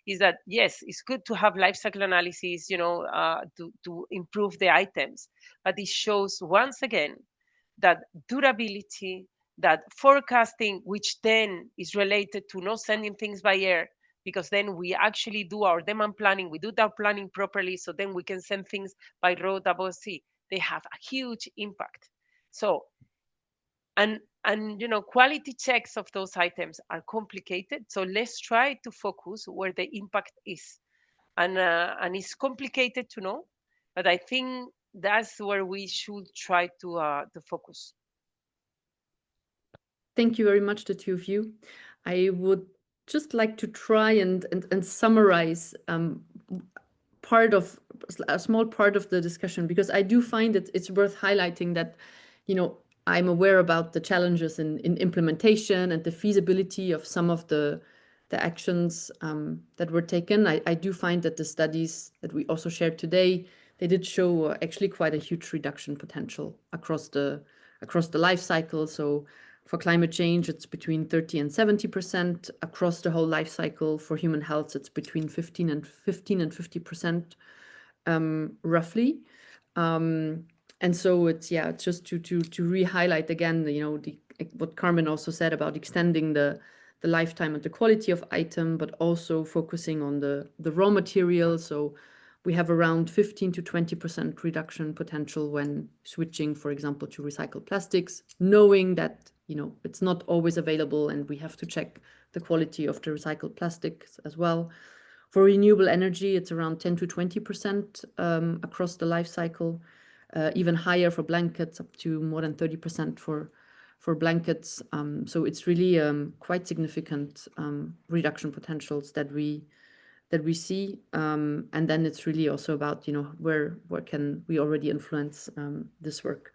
is that yes, it's good to have life cycle analysis, to improve the items, but it shows once again that durability, that forecasting, which then is related to not sending things by air, because then we actually do our demand planning, we do our planning properly, so then we can send things by road above sea. They have a huge impact. So, and quality checks of those items are complicated. So let's try to focus where the impact is, and it's complicated to know, but I think that's where we should try to focus. Thank you very much, the two of you. I would just like to try and summarize a small part of the discussion, because I do find it's worth highlighting that, I'm aware about the challenges in implementation and the feasibility of some of the actions that were taken. I do find that the studies that we also shared today, they did show actually quite a huge reduction potential across the life cycle. So for climate change, it's between 30 and 70% across the whole life cycle. For human health, it's between 15 and 50%. roughly. And so it's just to re-highlight again, what Carmen also said about extending the lifetime and the quality of item, but also focusing on the raw material. So we have around 15 to 20% reduction potential when switching, for example, to recycled plastics, knowing that it's not always available, and we have to check the quality of the recycled plastics as well. For renewable energy, it's around 10 to 20% across the life cycle, even higher for blankets, up to more than 30% for blankets. So it's really quite significant reduction potentials that we see. And then it's really also about where can we already influence this work.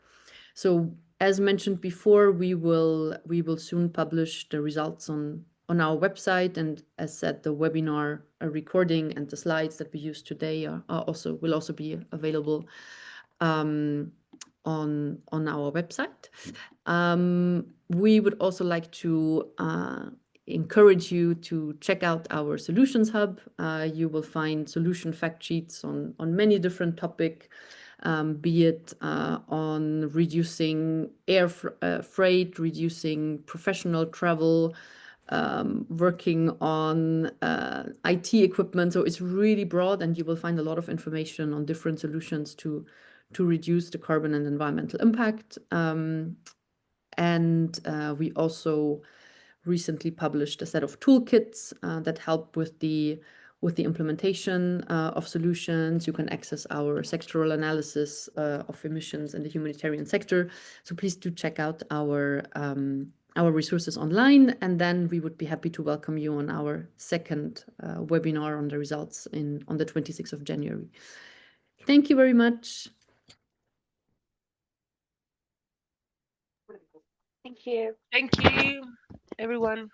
So as mentioned before, we will soon publish the results on our website, and as said, the webinar recording and the slides that we use today will also be available on our website. We would also like to encourage you to check out our Solutions Hub. You will find solution fact sheets on many different topics, be it on reducing air freight, reducing professional travel, working on IT equipment. So it's really broad, and you will find a lot of information on different solutions to reduce the carbon and environmental impact. And we also recently published a set of toolkits that help with the implementation of solutions. You can access our sectoral analysis of emissions in the humanitarian sector. So please do check out our resources online, and then we would be happy to welcome you on our second webinar on the results on the 26th of January. Thank you very much. Thank you. Thank you, everyone.